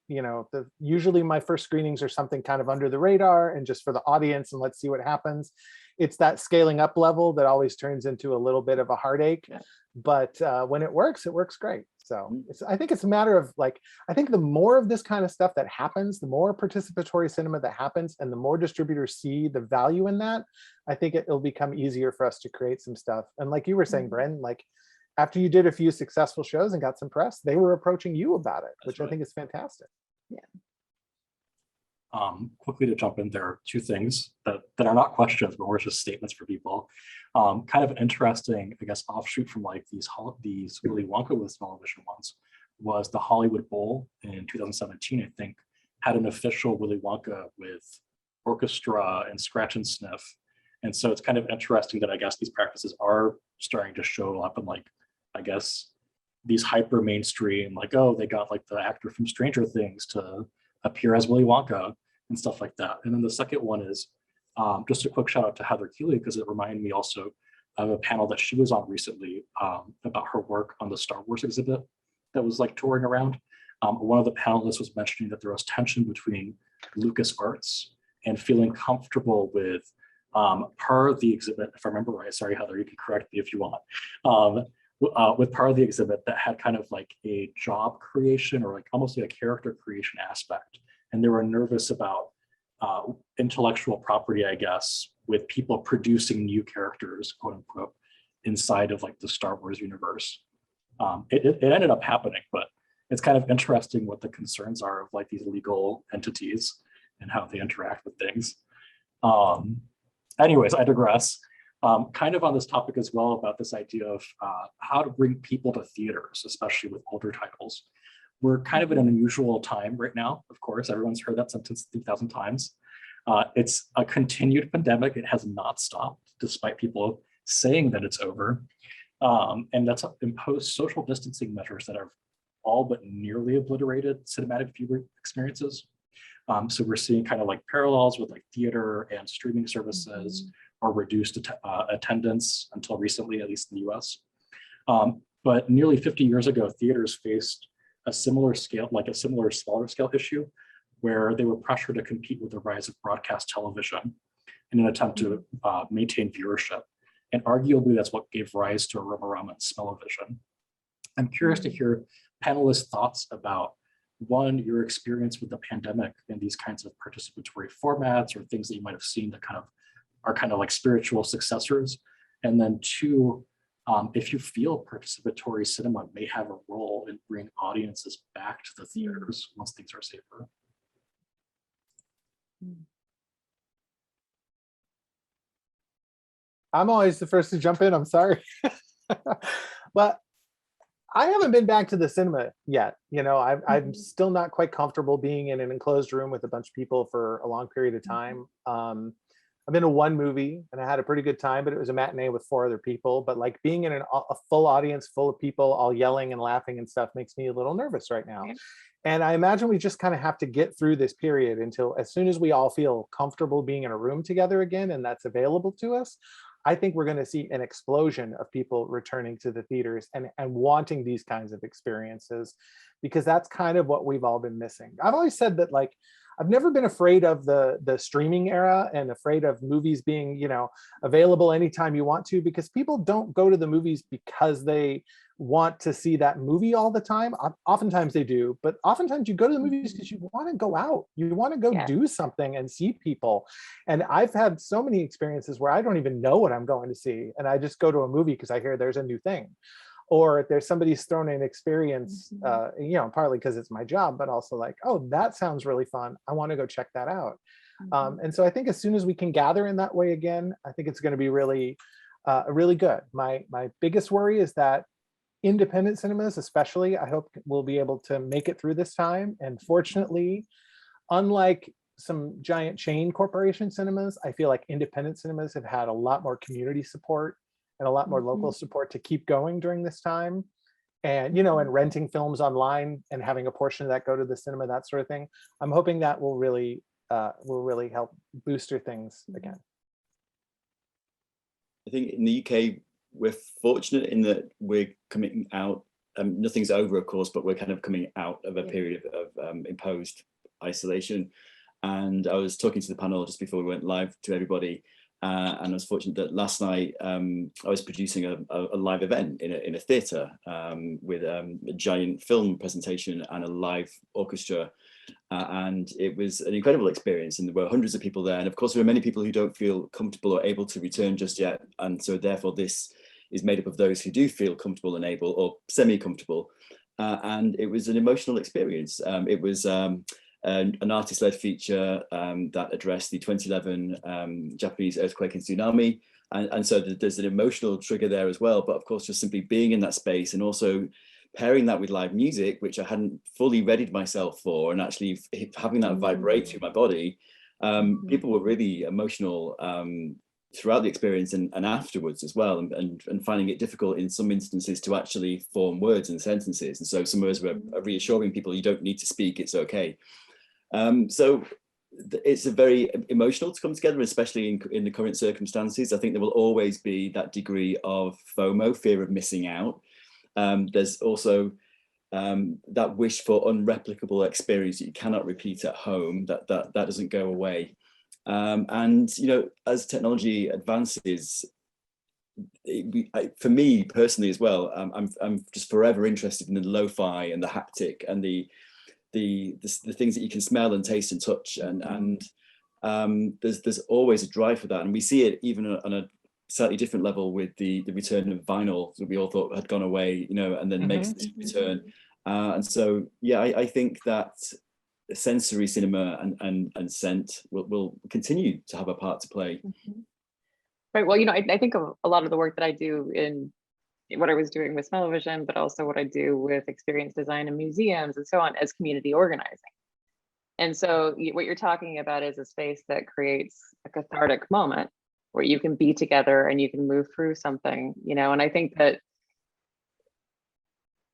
usually my first screenings are something kind of under the radar and just for the audience and let's see what happens. It's that scaling up level that always turns into a little bit of a heartache. But when it works great. So I think it's a matter of like, I think the more of this kind of stuff that happens, the more participatory cinema that happens, and the more distributors see the value in that, I think it'll become easier for us to create some stuff. And like you were saying, Bren, like, after you did a few successful shows and got some press, they were approaching you about it, which I think is fantastic. Quickly to jump in, there are two things that are not questions, but more just statements for people. Kind of an interesting, I guess, offshoot from like these Willy Wonka with small vision ones was the Hollywood Bowl in 2017, I think, had an official Willy Wonka with orchestra and scratch and sniff. And so it's kind of interesting that I guess these practices are starting to show up in like, I guess, these hyper mainstream, like, oh, they got like the actor from Stranger Things to appear as Willy Wonka and stuff like that. And then the second one is just a quick shout out to Heather Keeley, because it reminded me also of a panel that she was on recently about her work on the Star Wars exhibit that was like touring around. One of the panelists was mentioning that there was tension between LucasArts and feeling comfortable with part of the exhibit, if I remember right, sorry, Heather, you can correct me if you want, with part of the exhibit that had kind of like a job creation or like almost like a character creation aspect. And they were nervous about intellectual property, I guess, with people producing new characters, quote unquote, inside of like the Star Wars universe. It ended up happening, but it's kind of interesting what the concerns are of like these legal entities and how they interact with things. Anyways, I digress. Kind of on this topic as well about this idea of how to bring people to theaters, especially with older titles. We're kind of in an unusual time right now. Of course, everyone's heard that sentence 3,000 times. It's a continued pandemic. It has not stopped, despite people saying that it's over. And that's imposed social distancing measures that have all but nearly obliterated cinematic viewer experiences. So we're seeing kind of like parallels with like theater and streaming services or reduced attendance until recently, at least in the US. But nearly 50 years ago, theaters faced a similar scale, like a similar smaller scale issue where they were pressured to compete with the rise of broadcast television in an attempt to maintain viewership. And arguably that's what gave rise to Aroma and Smell-O-Vision. I'm curious to hear panelists' thoughts about one, your experience with the pandemic and these kinds of participatory formats or things that you might have seen that kind of are kind of like spiritual successors. And then two, if you feel participatory cinema may have a role in bringing audiences back to the theaters once things are safer. I'm always the first to jump in, I'm sorry. But I haven't been back to the cinema yet. I'm still not quite comfortable being in an enclosed room with a bunch of people for a long period of time. I've been to one movie and I had a pretty good time, but it was a matinee with 4 other people. But like being in a full audience full of people all yelling and laughing and stuff makes me a little nervous right now. And I imagine we just kind of have to get through this period until as soon as we all feel comfortable being in a room together again and that's available to us. I think we're going to see an explosion of people returning to the theaters and wanting these kinds of experiences, because that's kind of what we've all been missing. I've always said that, like, I've never been afraid of the streaming era and afraid of movies being, available anytime you want to, because people don't go to the movies because they want to see that movie all the time. Oftentimes they do, but oftentimes you go to the movies because you want to go out. You want to go do something and see people. And I've had so many experiences where I don't even know what I'm going to see. And I just go to a movie because I hear there's a new thing. Or there's somebody's thrown an experience, partly because it's my job, but also like, oh, that sounds really fun. I want to go check that out. And so I think as soon as we can gather in that way again, I think it's going to be really, really good. My biggest worry is that independent cinemas, especially, I hope will be able to make it through this time. And fortunately, unlike some giant chain corporation cinemas. I feel like independent cinemas have had a lot more community support and a lot more local support to keep going during this time. And, and renting films online and having a portion of that go to the cinema, that sort of thing. I'm hoping that will really help booster things again. I think in the UK, we're fortunate in that we're coming out, nothing's over, of course, but we're kind of coming out of a period of imposed isolation. And I was talking to the panel just before we went live to everybody, and I was fortunate that last night I was producing a live event in a theatre with a giant film presentation and a live orchestra. And it was an incredible experience, and there were hundreds of people there. And of course, there are many people who don't feel comfortable or able to return just yet. And so therefore, this is made up of those who do feel comfortable and able, or semi-comfortable. And it was an emotional experience. It was an artist-led feature that addressed the 2011 Japanese earthquake and tsunami. And so there's an emotional trigger there as well. But of course, just simply being in that space and also pairing that with live music, which I hadn't fully readied myself for, and actually having that vibrate through my body, people were really emotional throughout the experience and afterwards as well, and finding it difficult in some instances to actually form words and sentences. And so some of us were reassuring people, you don't need to speak, it's okay. So it's a very emotional to come together, especially in the current circumstances. I think there will always be that degree of FOMO, fear of missing out. There's also that wish for unreplicable experience that you cannot repeat at home, that doesn't go away. And as technology advances, for me personally as well, I'm just forever interested in the lo-fi and the haptic and the things that you can smell and taste and touch, and there's always a drive for that, and we see it even on a slightly different level with the return of vinyl that we all thought had gone away, and then makes this return. And so, yeah, I think that sensory cinema and scent will continue to have a part to play. Right. Well, I think of a lot of the work that I do in what I was doing with Smell-O-Vision, but also what I do with experience design in museums and so on as community organizing. And so what you're talking about is a space that creates a cathartic moment where you can be together and you can move through something, and I think that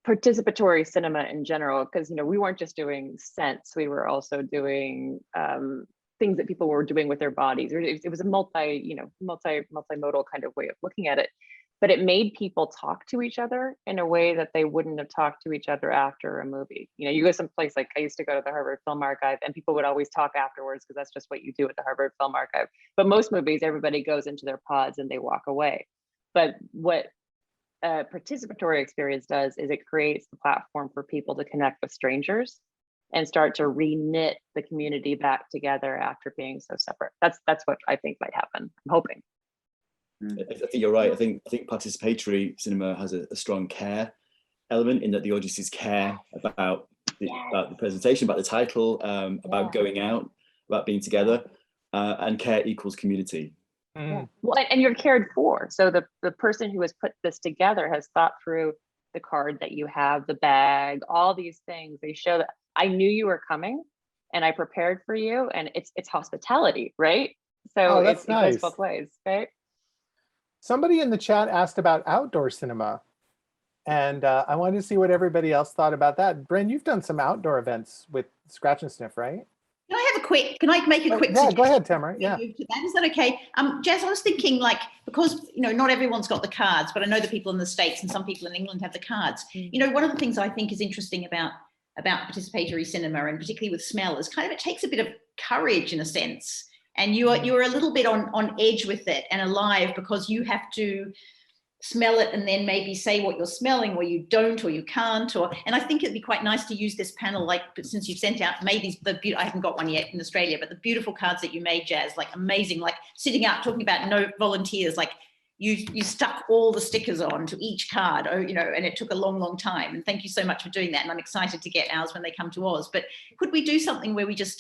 participatory cinema in general, because, we weren't just doing scents, we were also doing things that people were doing with their bodies. It was a multimodal kind of way of looking at it, but it made people talk to each other in a way that they wouldn't have talked to each other after a movie. You go someplace, like I used to go to the Harvard Film Archive, and people would always talk afterwards because that's just what you do at the Harvard Film Archive. But most movies, everybody goes into their pods and they walk away. But what a participatory experience does is it creates the platform for people to connect with strangers and start to re-knit the community back together after being so separate. That's what I think might happen. I'm hoping. I think you're right. I think participatory cinema has a strong care element, in that the audiences care about the presentation, about the title, about going out, about being together, and care equals community. Yeah. Well, and you're cared for. So the person who has put this together has thought through the card that you have, the bag, all these things. They show that I knew you were coming and I prepared for you, and it's hospitality, right? So that's nice. It goes both ways, right? Somebody in the chat asked about outdoor cinema, and I wanted to see what everybody else thought about that. Bryn, you've done some outdoor events with Scratch and Sniff, right? Can I make a quick yeah, go ahead, Tamara. Yeah. Is that okay? Jazz, I was thinking, because not everyone's got the cards, but I know the people in the States and some people in England have the cards. One of the things I think is interesting about participatory cinema, and particularly with smell, is kind of it takes a bit of courage in a sense. And you're a little bit on edge with it and alive, because you have to smell it and then maybe say what you're smelling, or you don't, or you can't, and I think it'd be quite nice to use this panel, since you've made these, I haven't got one yet in Australia, but the beautiful cards that you made, Jazz, amazing, sitting out talking about no volunteers, you stuck all the stickers on to each card, and it took a long time. And thank you so much for doing that. And I'm excited to get ours when they come to Oz. But could we do something where we just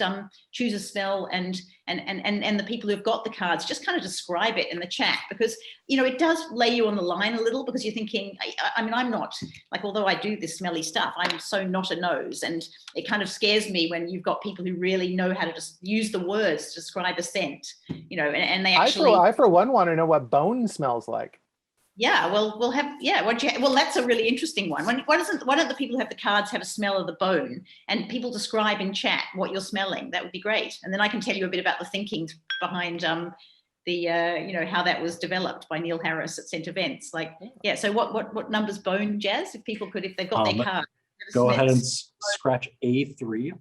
choose a smell and the people who've got the cards just kind of describe it in the chat? Because, it does lay you on the line a little, because you're thinking, I mean, I'm not, like, although I do this smelly stuff, I'm so not a nose. And it kind of scares me when you've got people who really know how to just use the words to describe a scent, and they actually... I for one want to know what bone smells like. Yeah, well, we'll have, well, that's a really interesting one. Why don't the people who have the cards have a smell of the bone, and people describe in chat what you're smelling? That would be great. And then I can tell you a bit about the thinking behind how that was developed by Neil Harris at Scent Events. Like, yeah, so what number's bone, Jazz? If people could, if they've got their card. Go ahead and scratch A3. Yeah.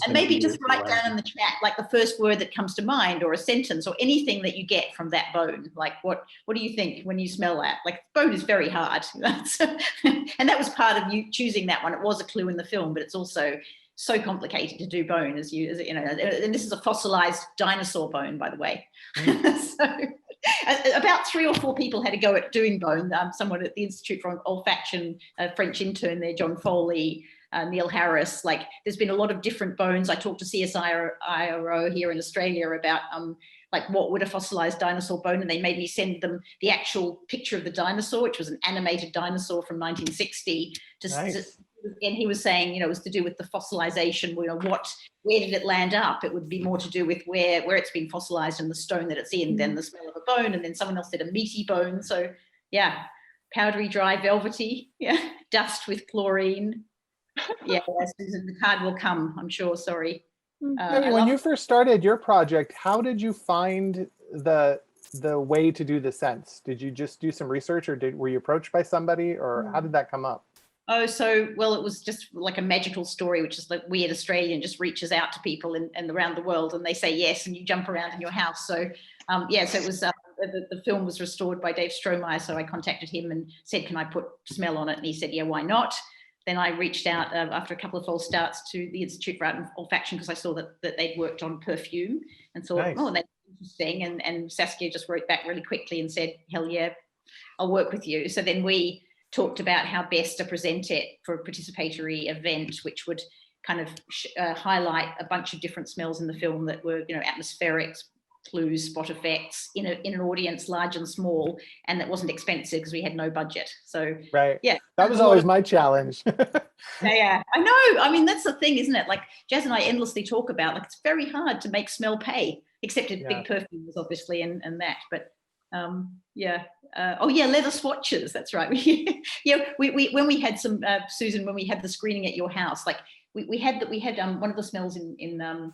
And maybe just write down in the chat, like, the first word that comes to mind, or a sentence, or anything that you get from that bone. Like, what do you think when you smell that? Like, bone is very hard. And that was part of you choosing that one. It was a clue in the film, but it's also so complicated to do bone, as you know. And this is a fossilized dinosaur bone, by the way. So about 3 or 4 people had to go at doing bone. Someone at the Institute for Olfaction, a French intern there, John Foley, Neil Harris. Like, there's been a lot of different bones. I talked to CSIRO here in Australia about like, what would a fossilized dinosaur bone, and they made me send them the actual picture of the dinosaur, which was an animated dinosaur from 1960. And he was saying, it was to do with the fossilization. Where did it land up? It would be more to do with where it's been fossilized and the stone that it's in, than the smell of a bone. And then someone else said a meaty bone. So yeah, powdery, dry, velvety. Yeah, dust with chlorine. Yeah, Susan, the card will come, I'm sure. Sorry. When you first started your project, how did you find the way to do the scents? Did you just do some research, or were you approached by somebody, or how did that come up? Oh, so, well, it was just like a magical story, which is like Weird Australian just reaches out to people and around the world, and they say yes, and you jump around in your house. So, so it was, the film was restored by Dave Strohmeyer, so I contacted him and said, can I put smell on it? And he said, yeah, why not? Then I reached out after a couple of false starts to the Institute for Art and Olfaction, because I saw that they'd worked on perfume, and thought, nice. Oh, that's interesting. And Saskia just wrote back really quickly and said, hell yeah, I'll work with you. So then we talked about how best to present it for a participatory event, which would kind of highlight a bunch of different smells in the film that were, atmospherics, clues, spot effects, in an audience large and small, and that wasn't expensive because we had no budget. So right, yeah, that was always my challenge. Yeah, I know. I mean, that's the thing, isn't it? Like, Jazz and I endlessly talk about, like, it's very hard to make smell pay, except in big perfumes, obviously, and that. But leather swatches. That's right. We when we had some Susan, when we had the screening at your house, like we had one of the smells in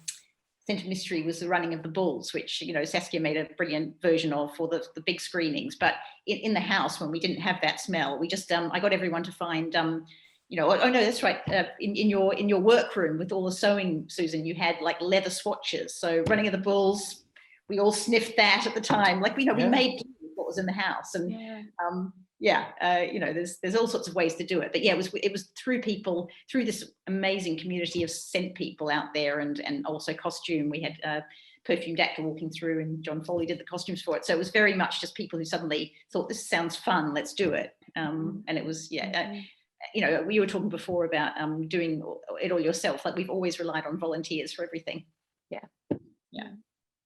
Scent of Mystery was the running of the bulls, which Saskia made a brilliant version of for the big screenings. But in the house, when we didn't have that smell, we just I got everyone to find oh no, that's right. In your workroom with all the sewing, Susan, you had like leather swatches. So running of the bulls, we all sniffed that at the time. Like we made what was in the house, and there's all sorts of ways to do it. But yeah, it was through this amazing community of scent people out there, and also costume. We had perfumed actor walking through, and John Foley did the costumes for it. So it was very much just people who suddenly thought, this sounds fun, let's do it. And it was we were talking before about doing it all yourself. Like, we've always relied on volunteers for everything. Yeah.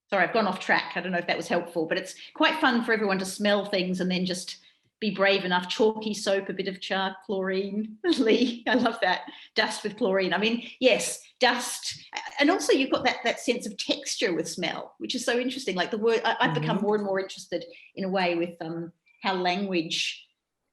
Sorry, I've gone off track. I don't know if that was helpful, but it's quite fun for everyone to smell things and then just be brave enough. Chalky soap, a bit of char, chlorine. Lee, I love that. Dust with chlorine. I mean, yes, dust. And also you've got that sense of texture with smell, which is so interesting. Like, the word, I've become more and more interested in a way with how language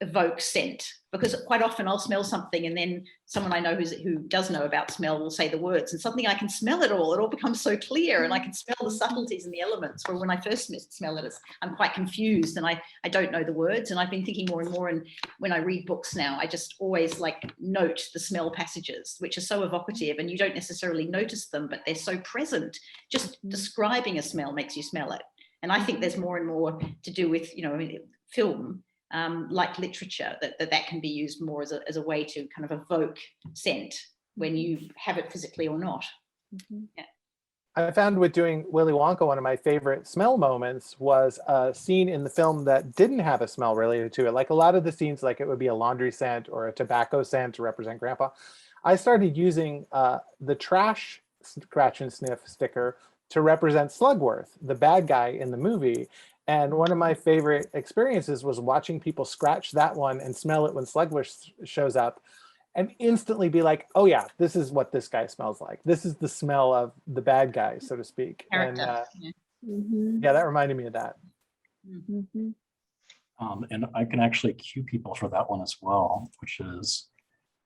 evokes scent, because quite often I'll smell something and then someone I know who does know about smell will say the words, and suddenly I can smell it all becomes so clear, and I can smell the subtleties and the elements, where when I first smell it, I'm quite confused and I don't know the words. And I've been thinking more and more, and when I read books now, I just always like note the smell passages, which are so evocative, and you don't necessarily notice them, but they're so present. Just describing a smell makes you smell it. And I think there's more and more to do with film, like literature, that can be used more as a way to kind of evoke scent when you have it physically or not. I found with doing Willy Wonka, one of my favorite smell moments was a scene in the film that didn't have a smell related to it. Like a lot of the scenes, like it would be a laundry scent or a tobacco scent to represent grandpa. I started using the trash scratch and sniff sticker to represent Slugworth, the bad guy in the movie. And one of my favorite experiences was watching people scratch that one and smell it when Slugworth shows up, and instantly be like, oh yeah, this is what this guy smells like. This is the smell of the bad guy, so to speak. And Character. Yeah. yeah, that reminded me of that. Mhm. And I can actually cue people for that one as well, which is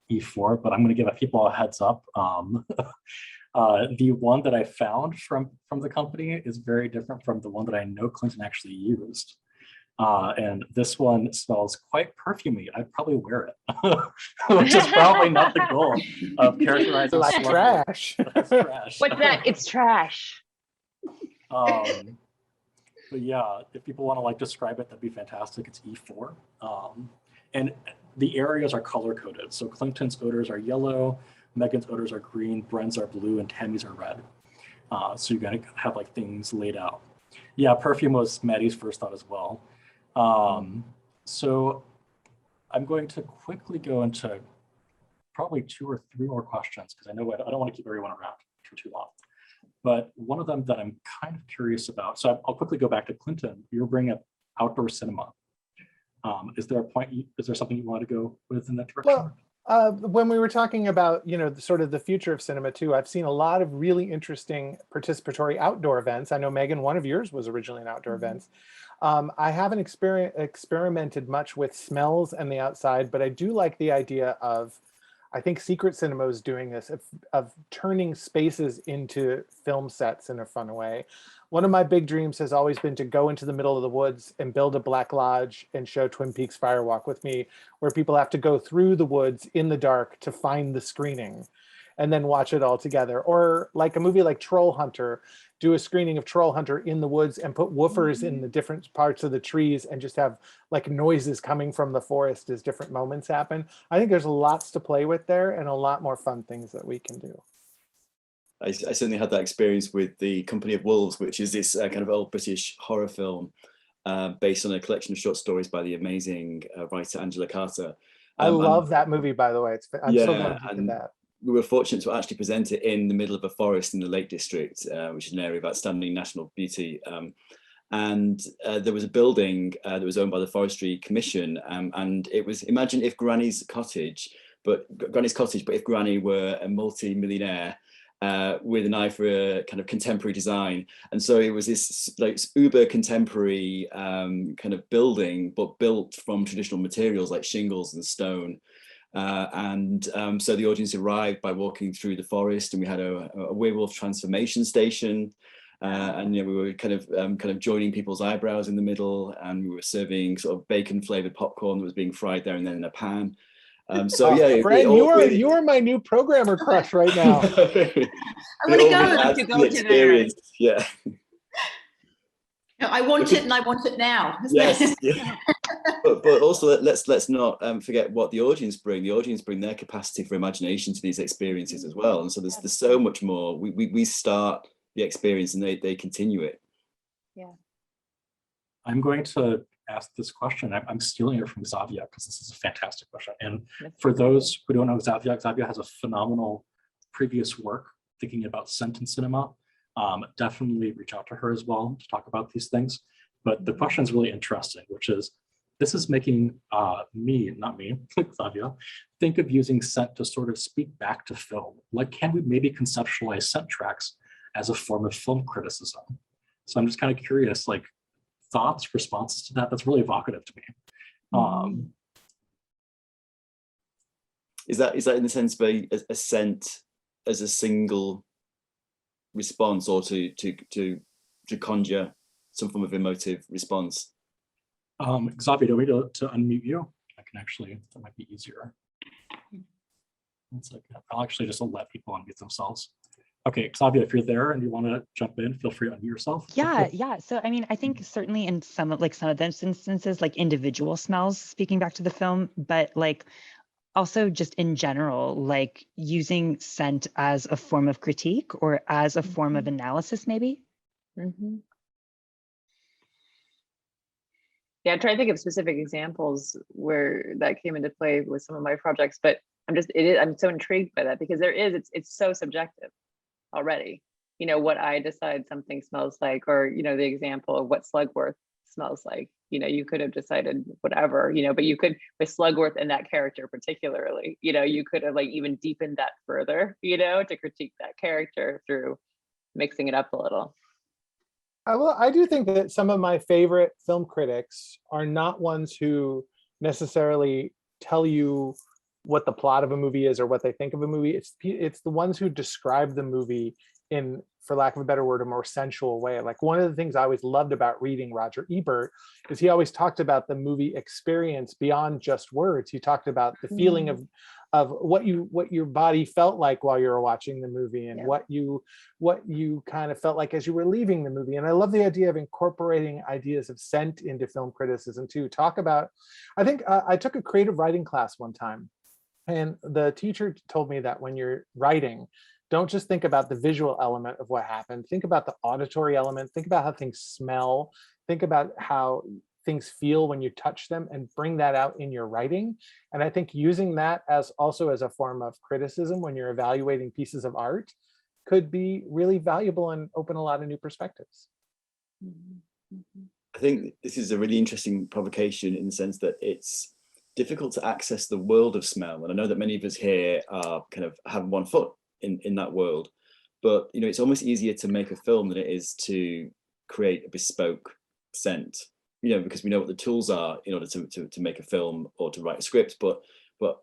E4, but I'm going to give people a heads up. The one that I found from the company is very different from the one that I know Clinton actually used. And this one smells quite perfumey. I'd probably wear it, which is probably not the goal of characterizing Like Slugworth trash. as trash. What's that? It's trash. But yeah, if people want to like describe it, that'd be fantastic. It's E4. And the areas are color coded. So Clinton's odors are yellow, Megan's odors are green, Bren's are blue, and Tammy's are red. So you gotta have like things laid out. Yeah, perfume was Maddie's first thought as well. So I'm going to quickly go into probably 2 or 3 more questions because I know I don't want to keep everyone around for too long. But one of them that I'm kind of curious about, so I'll quickly go back to Clinton. You're bringing up outdoor cinema. Is there a point, is there something you want to go with in that direction? Well, when we were talking about, sort of the future of cinema too, I've seen a lot of really interesting participatory outdoor events. I know, Megan, one of yours was originally an outdoor event. I haven't experimented much with smells and the outside, but I do like the idea of, I think Secret Cinema is doing this, of turning spaces into film sets in a fun way. One of my big dreams has always been to go into the middle of the woods and build a Black Lodge and show Twin Peaks Firewalk with Me, where people have to go through the woods in the dark to find the screening and then watch it all together. Or like a movie like Troll Hunter, do a screening of Troll Hunter in the woods and put woofers in the different parts of the trees and just have like noises coming from the forest as different moments happen. I think there's lots to play with there and a lot more fun things that we can do. I certainly had that experience with The Company of Wolves, which is this kind of old British horror film based on a collection of short stories by the amazing writer Angela Carter. I love that movie, by the way. I'm so glad you did that. We were fortunate to actually present it in the middle of a forest in the Lake District, which is an area of outstanding national beauty. And there was a building that was owned by the Forestry Commission, and it was, imagine if Granny's cottage, but if Granny were a multi-millionaire with an eye for a kind of contemporary design. And so it was this like uber contemporary kind of building, but built from traditional materials like shingles and stone. So the audience arrived by walking through the forest, and we had a werewolf transformation station, and we were kind of joining people's eyebrows in the middle, and we were serving sort of bacon flavored popcorn that was being fried there and then in a pan. Brad, you are my new programmer crush right now. I want to go to there. Yeah. No, I want it, and I want it now. Yes. Yeah. But also let's not forget what the audience bring. The audience bring their capacity for imagination to these experiences as well. And so there's so much more. We start the experience and they continue it. Yeah. I'm going to ask this question. I'm stealing it from Xavia because this is a fantastic question. And for those who don't know Xavia, Xavia has a phenomenal previous work thinking about scent in cinema. Definitely reach out to her as well to talk about these things. But the question is really interesting, which is, this is making Xavia, think of using scent to sort of speak back to film. Like, can we maybe conceptualize scent tracks as a form of film criticism? So I'm just kind of curious, like, thoughts, responses to that. That's really evocative to me. Is that in the sense of a scent as a single response, or to conjure some form of emotive response? Xavier, do we need to unmute you? I can actually, that might be easier. It's like, I'll actually just let people unmute themselves. Okay, Xavier, if you're there and you want to jump in, feel free to unmute yourself. Yeah. So I mean, I think certainly in some of those instances, like individual smells speaking back to the film, but like also just in general, like using scent as a form of critique or as a form of analysis, maybe? Yeah, I'm trying to think of specific examples where that came into play with some of my projects, but I'm so intrigued by that because it's so subjective already. You know, what I decide something smells like, or, you know, the example of what Slugworth smells like. You know, you could have decided whatever, you know, but you could, with Slugworth and that character particularly, you know, you could have like even deepened that further, you know, to critique that character through mixing it up a little. I do think that some of my favorite film critics are not ones who necessarily tell you what the plot of a movie is or what they think of a movie. It's the ones who describe the movie in, for lack of a better word, a more sensual way. Like, one of the things I always loved about reading Roger Ebert is he always talked about the movie experience beyond just words. He talked about the feeling of what your body felt like while you were watching the movie, and what you kind of felt like as you were leaving the movie. And I love the idea of incorporating ideas of scent into film criticism too. I think I took a creative writing class one time, and the teacher told me that when you're writing, don't just think about the visual element of what happened. Think about the auditory element. Think about how things smell. Think about how things feel when you touch them, and bring that out in your writing. And I think using that as a form of criticism when you're evaluating pieces of art could be really valuable and open a lot of new perspectives. I think this is a really interesting provocation in the sense that it's difficult to access the world of smell. And I know that many of us here are kind of have one foot in that world, but you know, it's almost easier to make a film than it is to create a bespoke scent, you know, because we know what the tools are in order to make a film or to write a script, but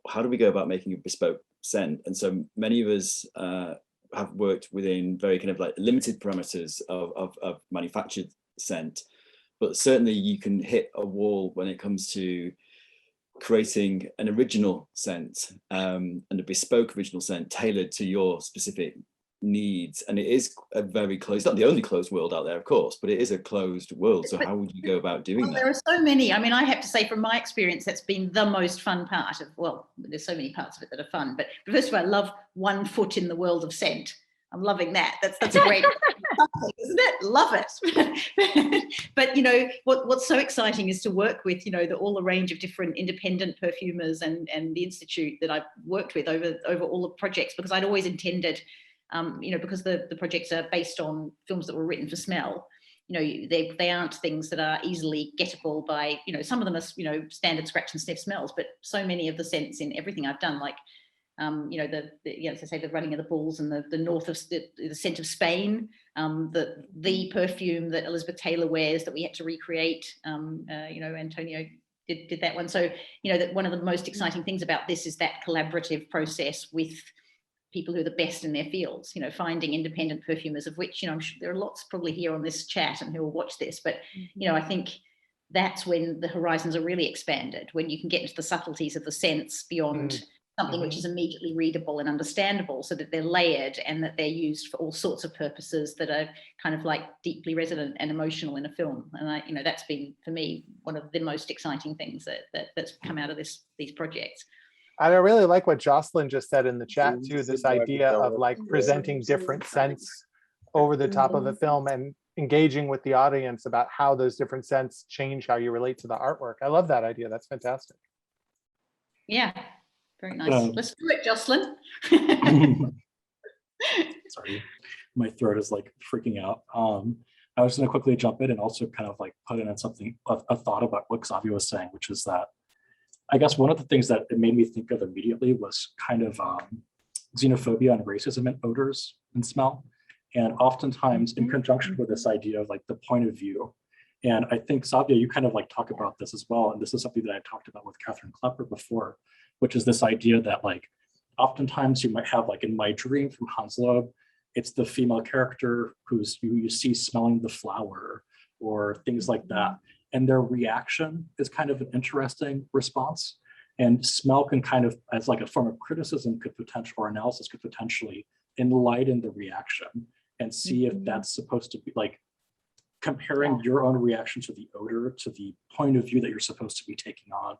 how do we go about making a bespoke scent? And so many of us have worked within very kind of like limited parameters of manufactured scent, but certainly you can hit a wall when it comes to creating an original scent and a bespoke original scent tailored to your specific needs. And it is a very closed, not the only closed world out there, of course, but it is a closed world. So how would you go about doing that? There are so many. I mean, I have to say, from my experience, that's been the most fun part of, well, there's so many parts of it that are fun, but first of all, I love 1 foot in the world of scent. I'm loving that. That's a great, isn't it? Love it. But you know, what's so exciting is to work with, you know, all the range of different independent perfumers and the institute that I've worked with over all the projects, because I'd always intended, you know, because the projects are based on films that were written for smell. You know, they aren't things that are easily gettable by, you know, some of them are, you know, standard scratch and sniff smells, but so many of the scents in everything I've done, like, you know, as I say, the running of the bulls and the north of the scent of Spain, the perfume that Elizabeth Taylor wears that we had to recreate. You know, Antonio did that one. So, you know, that one of the most exciting things about this is that collaborative process with people who are the best in their fields. You know, finding independent perfumers, of which, you know, I'm sure there are lots probably here on this chat and who will watch this. But you know, I think that's when the horizons are really expanded, when you can get into the subtleties of the scents beyond something which is immediately readable and understandable, so that they're layered and that they're used for all sorts of purposes that are kind of like deeply resonant and emotional in a film. And you know, that's been for me one of the most exciting things that's come out of these projects. And I really like what Jocelyn just said in the chat too, this idea of like presenting different scents over the top of a film and engaging with the audience about how those different scents change how you relate to the artwork. I love that idea. That's fantastic. Yeah. Very nice. Let's do it, Jocelyn. Sorry, my throat is like freaking out. I was going to quickly jump in and also kind of like put in something, a thought about what Xavier was saying, which is that I guess one of the things that it made me think of immediately was kind of xenophobia and racism in odors and smell. And oftentimes in conjunction with this idea of like the point of view. And I think, Xavier, you kind of like talk about this as well. And this is something that I talked about with Catherine Klepper before, which is this idea that like oftentimes you might have, like in My Dream from Hans Loeb, it's the female character who's you see smelling the flower or things like that. And their reaction is kind of an interesting response. And smell can kind of, as like a form of criticism could potentially, or analysis could potentially enlighten the reaction and see if that's supposed to be like comparing your own reaction to the odor to the point of view that you're supposed to be taking on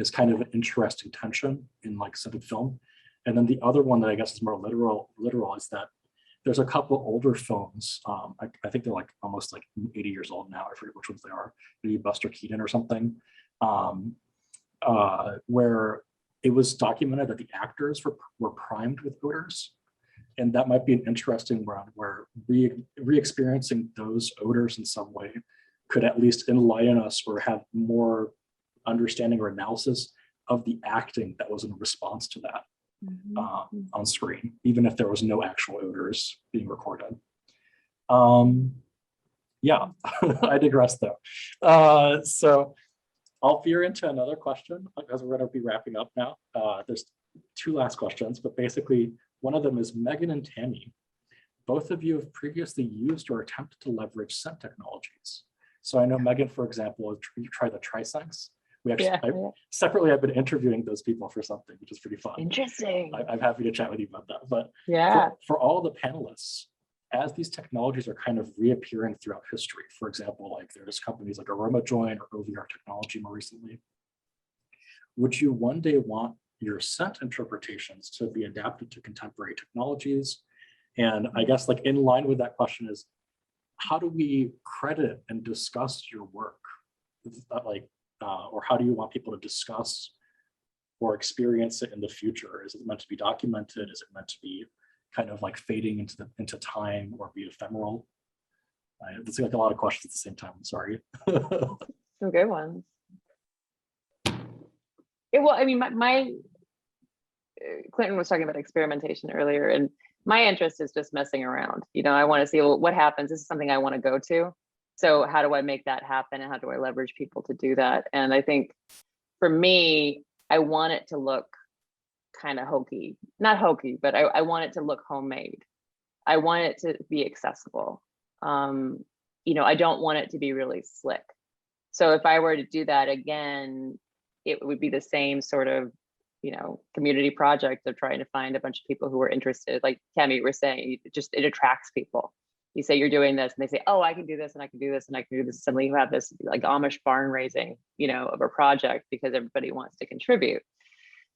is kind of an interesting tension in like scented film. And then the other one that I guess is more literal is that there's a couple older films. I think they're like almost like 80 years old now. I forget which ones they are. Maybe Buster Keaton or something, where it was documented that the actors were primed with odors. And that might be an interesting one where re-experiencing those odors in some way could at least enlighten us or have more understanding or analysis of the acting that was in response to that on screen, even if there was no actual odors being recorded. Yeah, I digress though. So I'll veer into another question as we're going to be wrapping up now. There's two last questions, but basically one of them is Megan and Tammy. Both of you have previously used or attempted to leverage scent technologies. So I know Megan, for example, you tried the Trisense. We actually, separately, I've been interviewing those people for something, which is pretty fun. Interesting. I'm happy to chat with you about that. But yeah, for all the panelists, as these technologies are kind of reappearing throughout history, for example, like there's companies like AromaJoin or OVR Technology more recently, would you one day want your scent interpretations to be adapted to contemporary technologies? And I guess like in line with that question is, how do we credit and discuss your work? Or how do you want people to discuss or experience it in the future? Is it meant to be documented? Is it meant to be kind of like fading into time or be ephemeral? It's like a lot of questions at the same time. I'm sorry. some good ones. Well, I mean, my Clinton was talking about experimentation earlier, and my interest is just messing around. You know, I want to see what happens. This is something I want to go to. So how do I make that happen, and how do I leverage people to do that? And I think for me, I want it to look kind of hokey, not hokey, but I want it to look homemade. I want it to be accessible. You know, I don't want it to be really slick. So if I were to do that again, it would be the same sort of, you know, community project of trying to find a bunch of people who are interested. Like Tammy, you were saying, it attracts people. You say you're doing this and they say, oh, I can do this and I can do this and I can do this. Suddenly you have this like Amish barn raising, you know, of a project because everybody wants to contribute.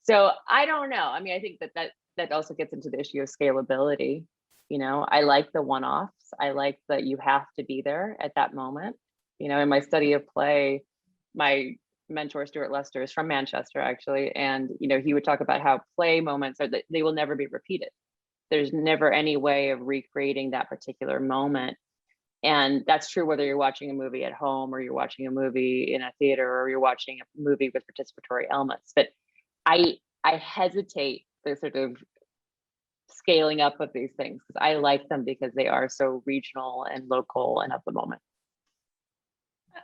So I don't know. I mean, I think that also gets into the issue of scalability. You know, I like the one-offs. I like that you have to be there at that moment. You know, in my study of play, my mentor, Stuart Lester, is from Manchester, actually. And, you know, he would talk about how play moments are that they will never be repeated. There's never any way of recreating that particular moment. And that's true whether you're watching a movie at home or you're watching a movie in a theater or you're watching a movie with participatory elements. But I hesitate the sort of scaling up of these things because I like them because they are so regional and local and of the moment.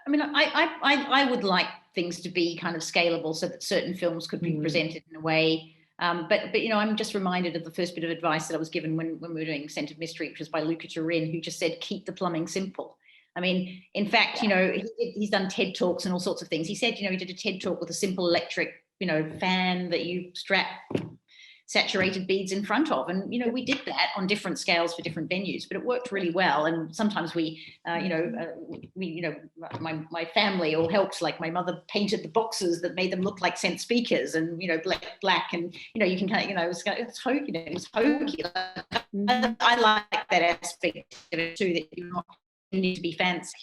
I mean, I would like things to be kind of scalable so that certain films could be presented in a way. But you know, I'm just reminded of the first bit of advice that I was given when we were doing Scent of Mystery, which was by Luca Turin, who just said, keep the plumbing simple. I mean, in fact, you know, he's done TED Talks and all sorts of things. He said, you know, he did a TED Talk with a simple electric, you know, fan that you strap saturated beads in front of. And, you know, we did that on different scales for different venues, but it worked really well. And sometimes my family all helped, like my mother painted the boxes that made them look like scent speakers and, you know, black. And, you know, you can kind of, you know, it's hokey. It was hokey. I like that aspect of it too, that you need to be fancy,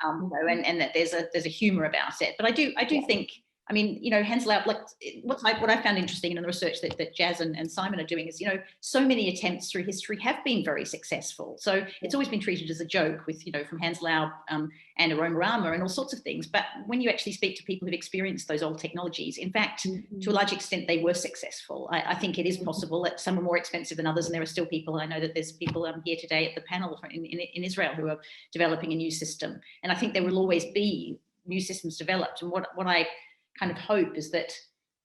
you know, and that there's a humor about it. But I do think, I mean, you know, Henslow, like what I found interesting in the research that Jazz and Simon are doing is, you know, so many attempts through history have been very successful. So it's always been treated as a joke with, you know, from Henslow and Aromorama and all sorts of things. But when you actually speak to people who've experienced those old technologies, in fact, to a large extent, they were successful. I think it is possible that some are more expensive than others. And there are still people, I know that there's people here today at the panel in Israel who are developing a new system. And I think there will always be new systems developed. And what I kind of hope is that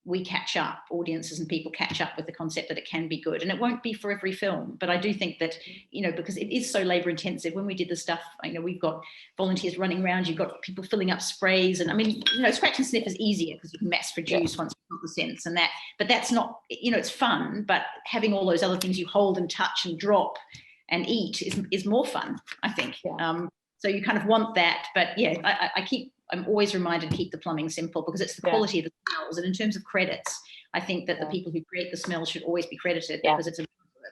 we catch up, audiences and people catch up with the concept that it can be good. And it won't be for every film, but I do think that, you know, because it is so labor intensive, when we did the stuff, you know, we've got volunteers running around, you've got people filling up sprays. And I mean, you know, scratch and sniff is easier because you can mass produce once you've got the sense and that, but that's not, you know, it's fun, but having all those other things you hold and touch and drop and eat is more fun, I think. So you kind of want that, but yeah, I'm always reminded to keep the plumbing simple because it's the quality of the smells. And in terms of credits, I think that the people who create the smells should always be credited because it's a work.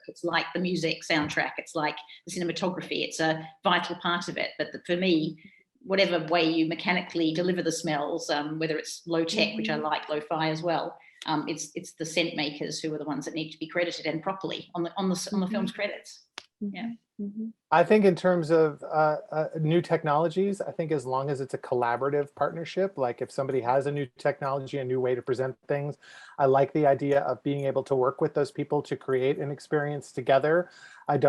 It's like the music soundtrack. It's like the cinematography. It's a vital part of it. But for me, whatever way you mechanically deliver the smells, whether it's low tech, which I like, lo-fi as well, it's the scent makers who are the ones that need to be credited and properly on the film's credits. Yeah. I think in terms of new technologies, I think as long as it's a collaborative partnership, like if somebody has a new technology, a new way to present things, I like the idea of being able to work with those people to create an experience together. I'm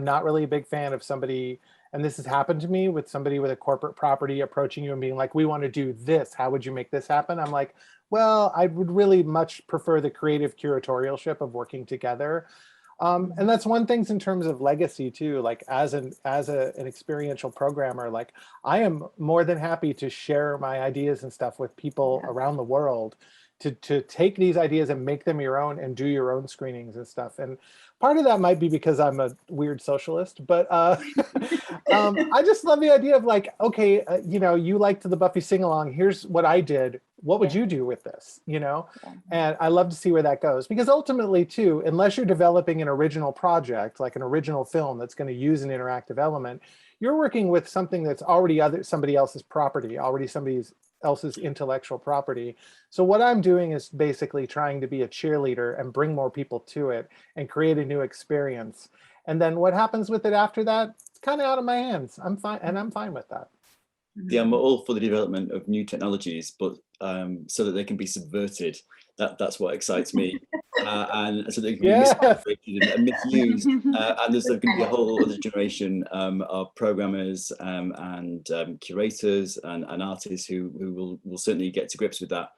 not really a big fan of somebody, and this has happened to me with somebody with a corporate property approaching you and being like, we want to do this. How would you make this happen? I'm like, well, I would really much prefer the creative curatorialship of working together. And that's one thing in terms of legacy too, like as an experiential programmer, like I am more than happy to share my ideas and stuff with people around the world to take these ideas and make them your own and do your own screenings and stuff. And part of that might be because I'm a weird socialist, but I just love the idea of like, okay, you liked the Buffy sing-along, here's what I did. What would you do with this, And I love to see where that goes, because ultimately too, unless you're developing an original project, like an original film that's going to use an interactive element, you're working with something that's already somebody else's property, already somebody else's intellectual property. So what I'm doing is basically trying to be a cheerleader and bring more people to it and create a new experience. And then what happens with it after that, it's kind of out of my hands. I'm fine, and I'm fine with that. Yeah, I'm all for the development of new technologies, but so that they can be subverted. That's what excites me, and so they can be misappropriated and misused. And there's going to be a whole other generation of programmers and curators and artists who will certainly get to grips with that.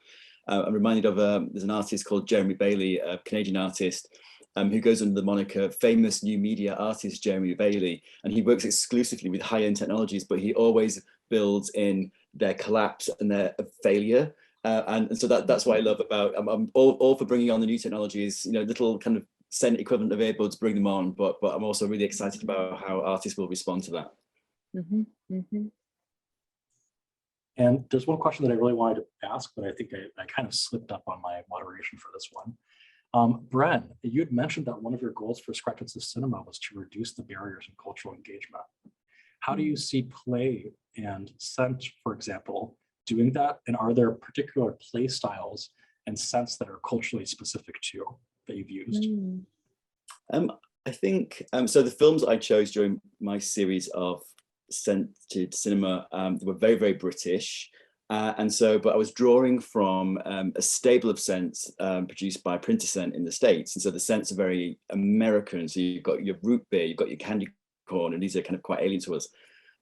I'm reminded of there's an artist called Jeremy Bailey, a Canadian artist, who goes under the moniker Famous New Media Artist Jeremy Bailey, and he works exclusively with high-end technologies, but he always builds in their collapse and their failure. And so that's what I love about, I'm all for bringing on the new technologies, little kind of scent equivalent of earbuds, bring them on, but I'm also really excited about how artists will respond to that. And there's one question that I really wanted to ask, but I think I kind of slipped up on my moderation for this one. Bren, you had mentioned that one of your goals for Scratches of Cinema was to reduce the barriers in cultural engagement. How do you see play and scent, for example, doing that? And are there particular play styles and scents that are culturally specific to you that you've used? I think, so the films I chose during my series of scented cinema were very, very British. But I was drawing from a stable of scents produced by Printer Scent in the States. And so the scents are very American. So you've got your root beer, you've got your candy corn, and these are kind of quite alien to us.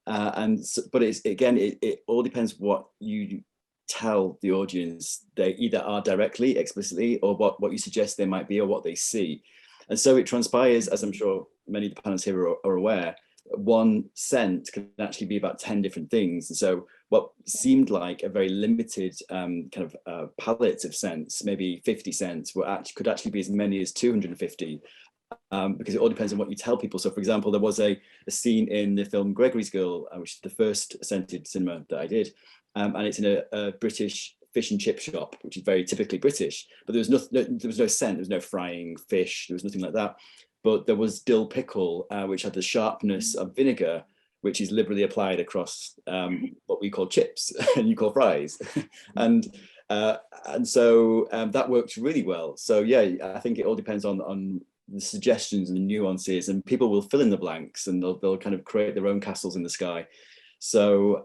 But it all depends what you tell the audience they either are directly, explicitly, or what you suggest they might be or what they see. And so it transpires, as I'm sure many of the panelists here are aware, one scent can actually be about 10 different things. And so what seemed like a very limited palette of scents, maybe 50 scents, could actually be as many as 250. Because it all depends on what you tell people. So for example, there was a scene in the film Gregory's Girl, which is the first scented cinema that I did. And it's in a British fish and chip shop, which is very typically British, but there was no scent, there was no frying fish, there was nothing like that. But there was dill pickle, which had the sharpness of vinegar, which is liberally applied across what we call chips and you call fries. and so that worked really well. So yeah, I think it all depends on the suggestions and the nuances, and people will fill in the blanks and they'll kind of create their own castles in the sky. So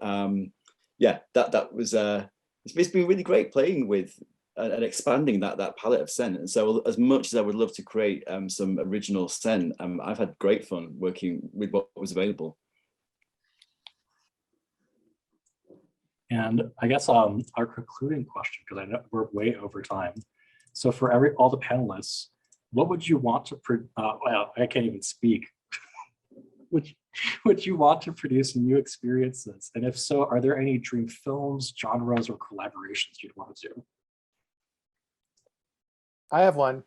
yeah, that was it's been really great playing with and expanding that palette of scent. And so as much as I would love to create some original scent, I've had great fun working with what was available. And I guess our concluding question, because I know we're way over time. So for all the panelists, what would you want to, well, I can't even speak. Would you want to produce new experiences? And if so, are there any dream films, genres, or collaborations you'd want to do? I have one.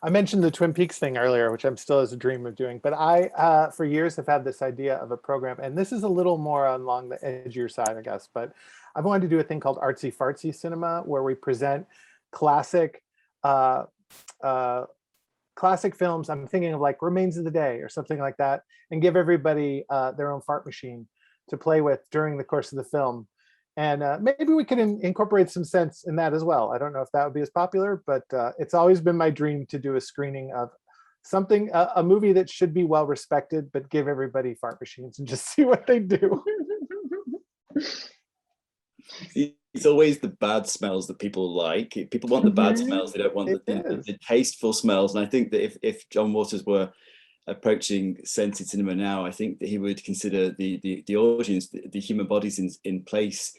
I mentioned the Twin Peaks thing earlier, which I'm still as a dream of doing, but I, for years, have had this idea of a program, and this is a little more along the edgier side, I guess, but I've wanted to do a thing called Artsy Fartsy Cinema, where we present classic, classic films. I'm thinking of like Remains of the Day or something like that, and give everybody their own fart machine to play with during the course of the film. And maybe we could incorporate some sense in that as well. I don't know if that would be as popular, but it's always been my dream to do a screening of something, a movie that should be well respected, but give everybody fart machines and just see what they do. It's always the bad smells that people like. People want the bad smells. They don't want the tasteful smells. And I think that if John Waters were approaching scented cinema now, I think that he would consider the audience, the human bodies in place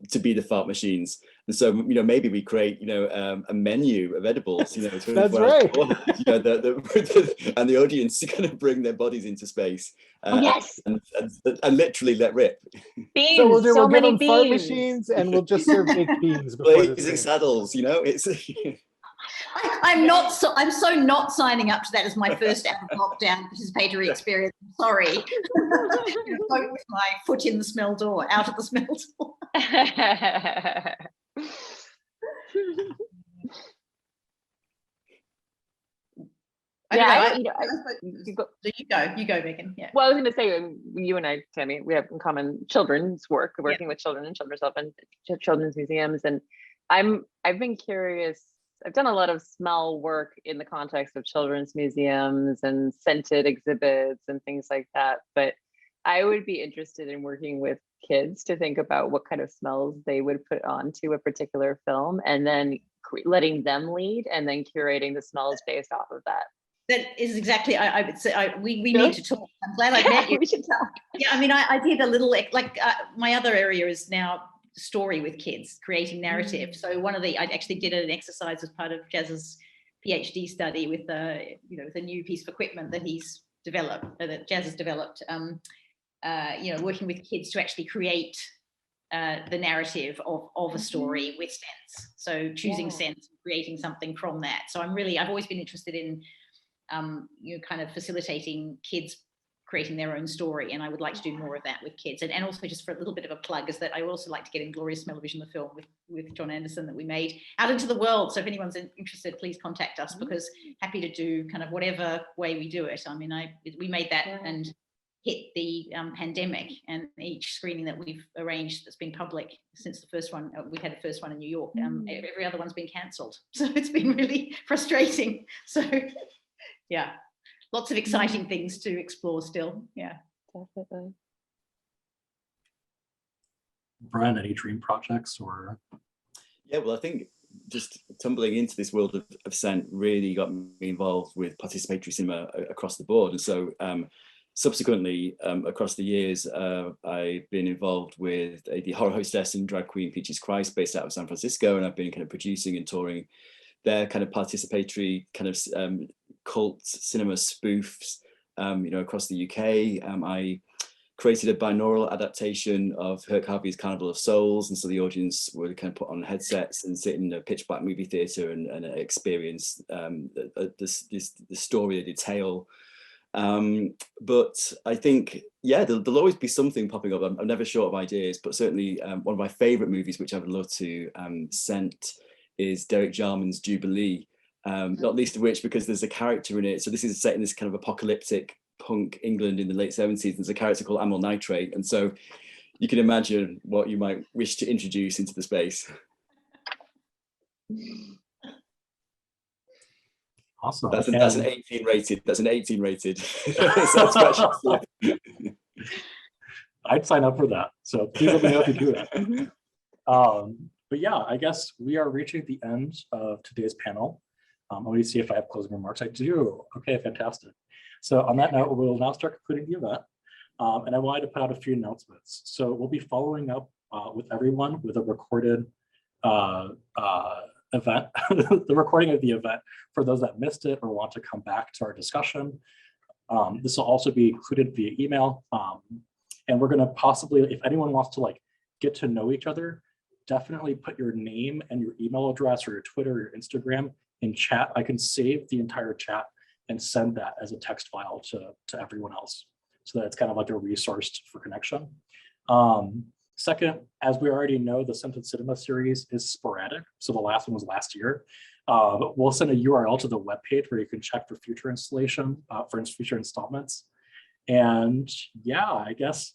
to be the fart machines. And so, you know, maybe we create, you know, a menu of edibles, you know, that's right. You know, and the audience kind of bring their bodies into space and literally let rip. Beans, so we'll many give them fart machines, and we'll just serve baked beans before blazing saddles, you know, it's I'm so not signing up to that as my first ever lockdown participatory experience. Sorry. With my foot in the smell door, out of the smell door. You go, Megan. Yeah. Well, I was going to say, you and I, Tammy, we have in common children's work, working with children and children's museums, and I've been curious. I've done a lot of smell work in the context of children's museums and scented exhibits and things like that. But I would be interested in working with kids to think about what kind of smells they would put onto a particular film, and then letting them lead and then curating the smells based off of that. That is exactly, I would say, we need to talk. I'm glad I met you. We should talk. Yeah, I mean, I did a little, my other area is now story with kids, creating narrative. So I actually did an exercise as part of Jazz's PhD study with with a new piece of equipment that he's developed, that Jazz has developed, working with kids to actually create the narrative of a story with sense. So choosing sense, creating something from that. So I've always been interested in kind of facilitating kids creating their own story, and I would like to do more of that with kids. And also, just for a little bit of a plug, is that I would also like to get Inglorious Smell-O-Vision, the film with John Anderson that we made, out into the world. So if anyone's interested, please contact us, because happy to do kind of whatever way we do it. I mean, we made that and hit the pandemic, and each screening that we've arranged that's been public since the first one, we had the first one in New York, every other one's been cancelled. So it's been really frustrating. So yeah. Lots of exciting things to explore still. Yeah, definitely. Brian, any dream projects or? Yeah, well, I think just tumbling into this world of scent really got me involved with participatory cinema across the board. And so subsequently, across the years, I've been involved with the Horror Hostess and Drag Queen Peaches Christ, based out of San Francisco, and I've been kind of producing and touring their kind of participatory kind of cult cinema spoofs, across the UK. I created a binaural adaptation of Herc Harvey's Carnival of Souls, and so the audience would kind of put on headsets and sit in a pitch black movie theatre and experience the story, the detail. But I think, there'll always be something popping up. I'm never short of ideas, but certainly one of my favourite movies, which I would love to scent, is Derek Jarman's Jubilee. Not least of which because there's a character in it. So this is set in this kind of apocalyptic punk England in the late 70s. There's a character called Amyl Nitrate. And so you can imagine what you might wish to introduce into the space. Awesome. That's an 18 rated. That's an 18 rated. I'd sign up for that. So please let me know if you do that. But yeah, I guess we are reaching the end of today's panel. Let me see if I have closing remarks. I do. Okay, fantastic. So on that note, we'll now start concluding the event. And I wanted to put out a few announcements. So we'll be following up with everyone with a recorded event, the recording of the event for those that missed it or want to come back to our discussion. This will also be included via email. And we're gonna possibly, if anyone wants to get to know each other, definitely put your name and your email address or your Twitter or your Instagram in chat, I can save the entire chat and send that as a text file to everyone else, so that it's kind of like a resource for connection. Second, as we already know, the Scented Cinema series is sporadic. So the last one was last year. But we'll send a URL to the webpage where you can check for future installation, for future installments. And yeah, I guess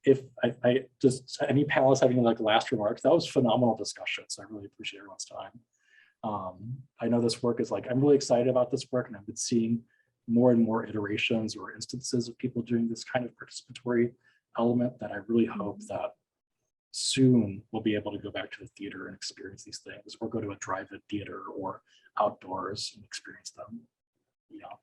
if I just, any panelists having like last remarks, that was phenomenal discussion. So I really appreciate everyone's time. I know this work is like, I'm really excited about this work, and I've been seeing more and more iterations or instances of people doing this kind of participatory element that I really hope that soon we'll be able to go back to the theater and experience these things, or go to a drive-in theater or outdoors and experience them. Yeah.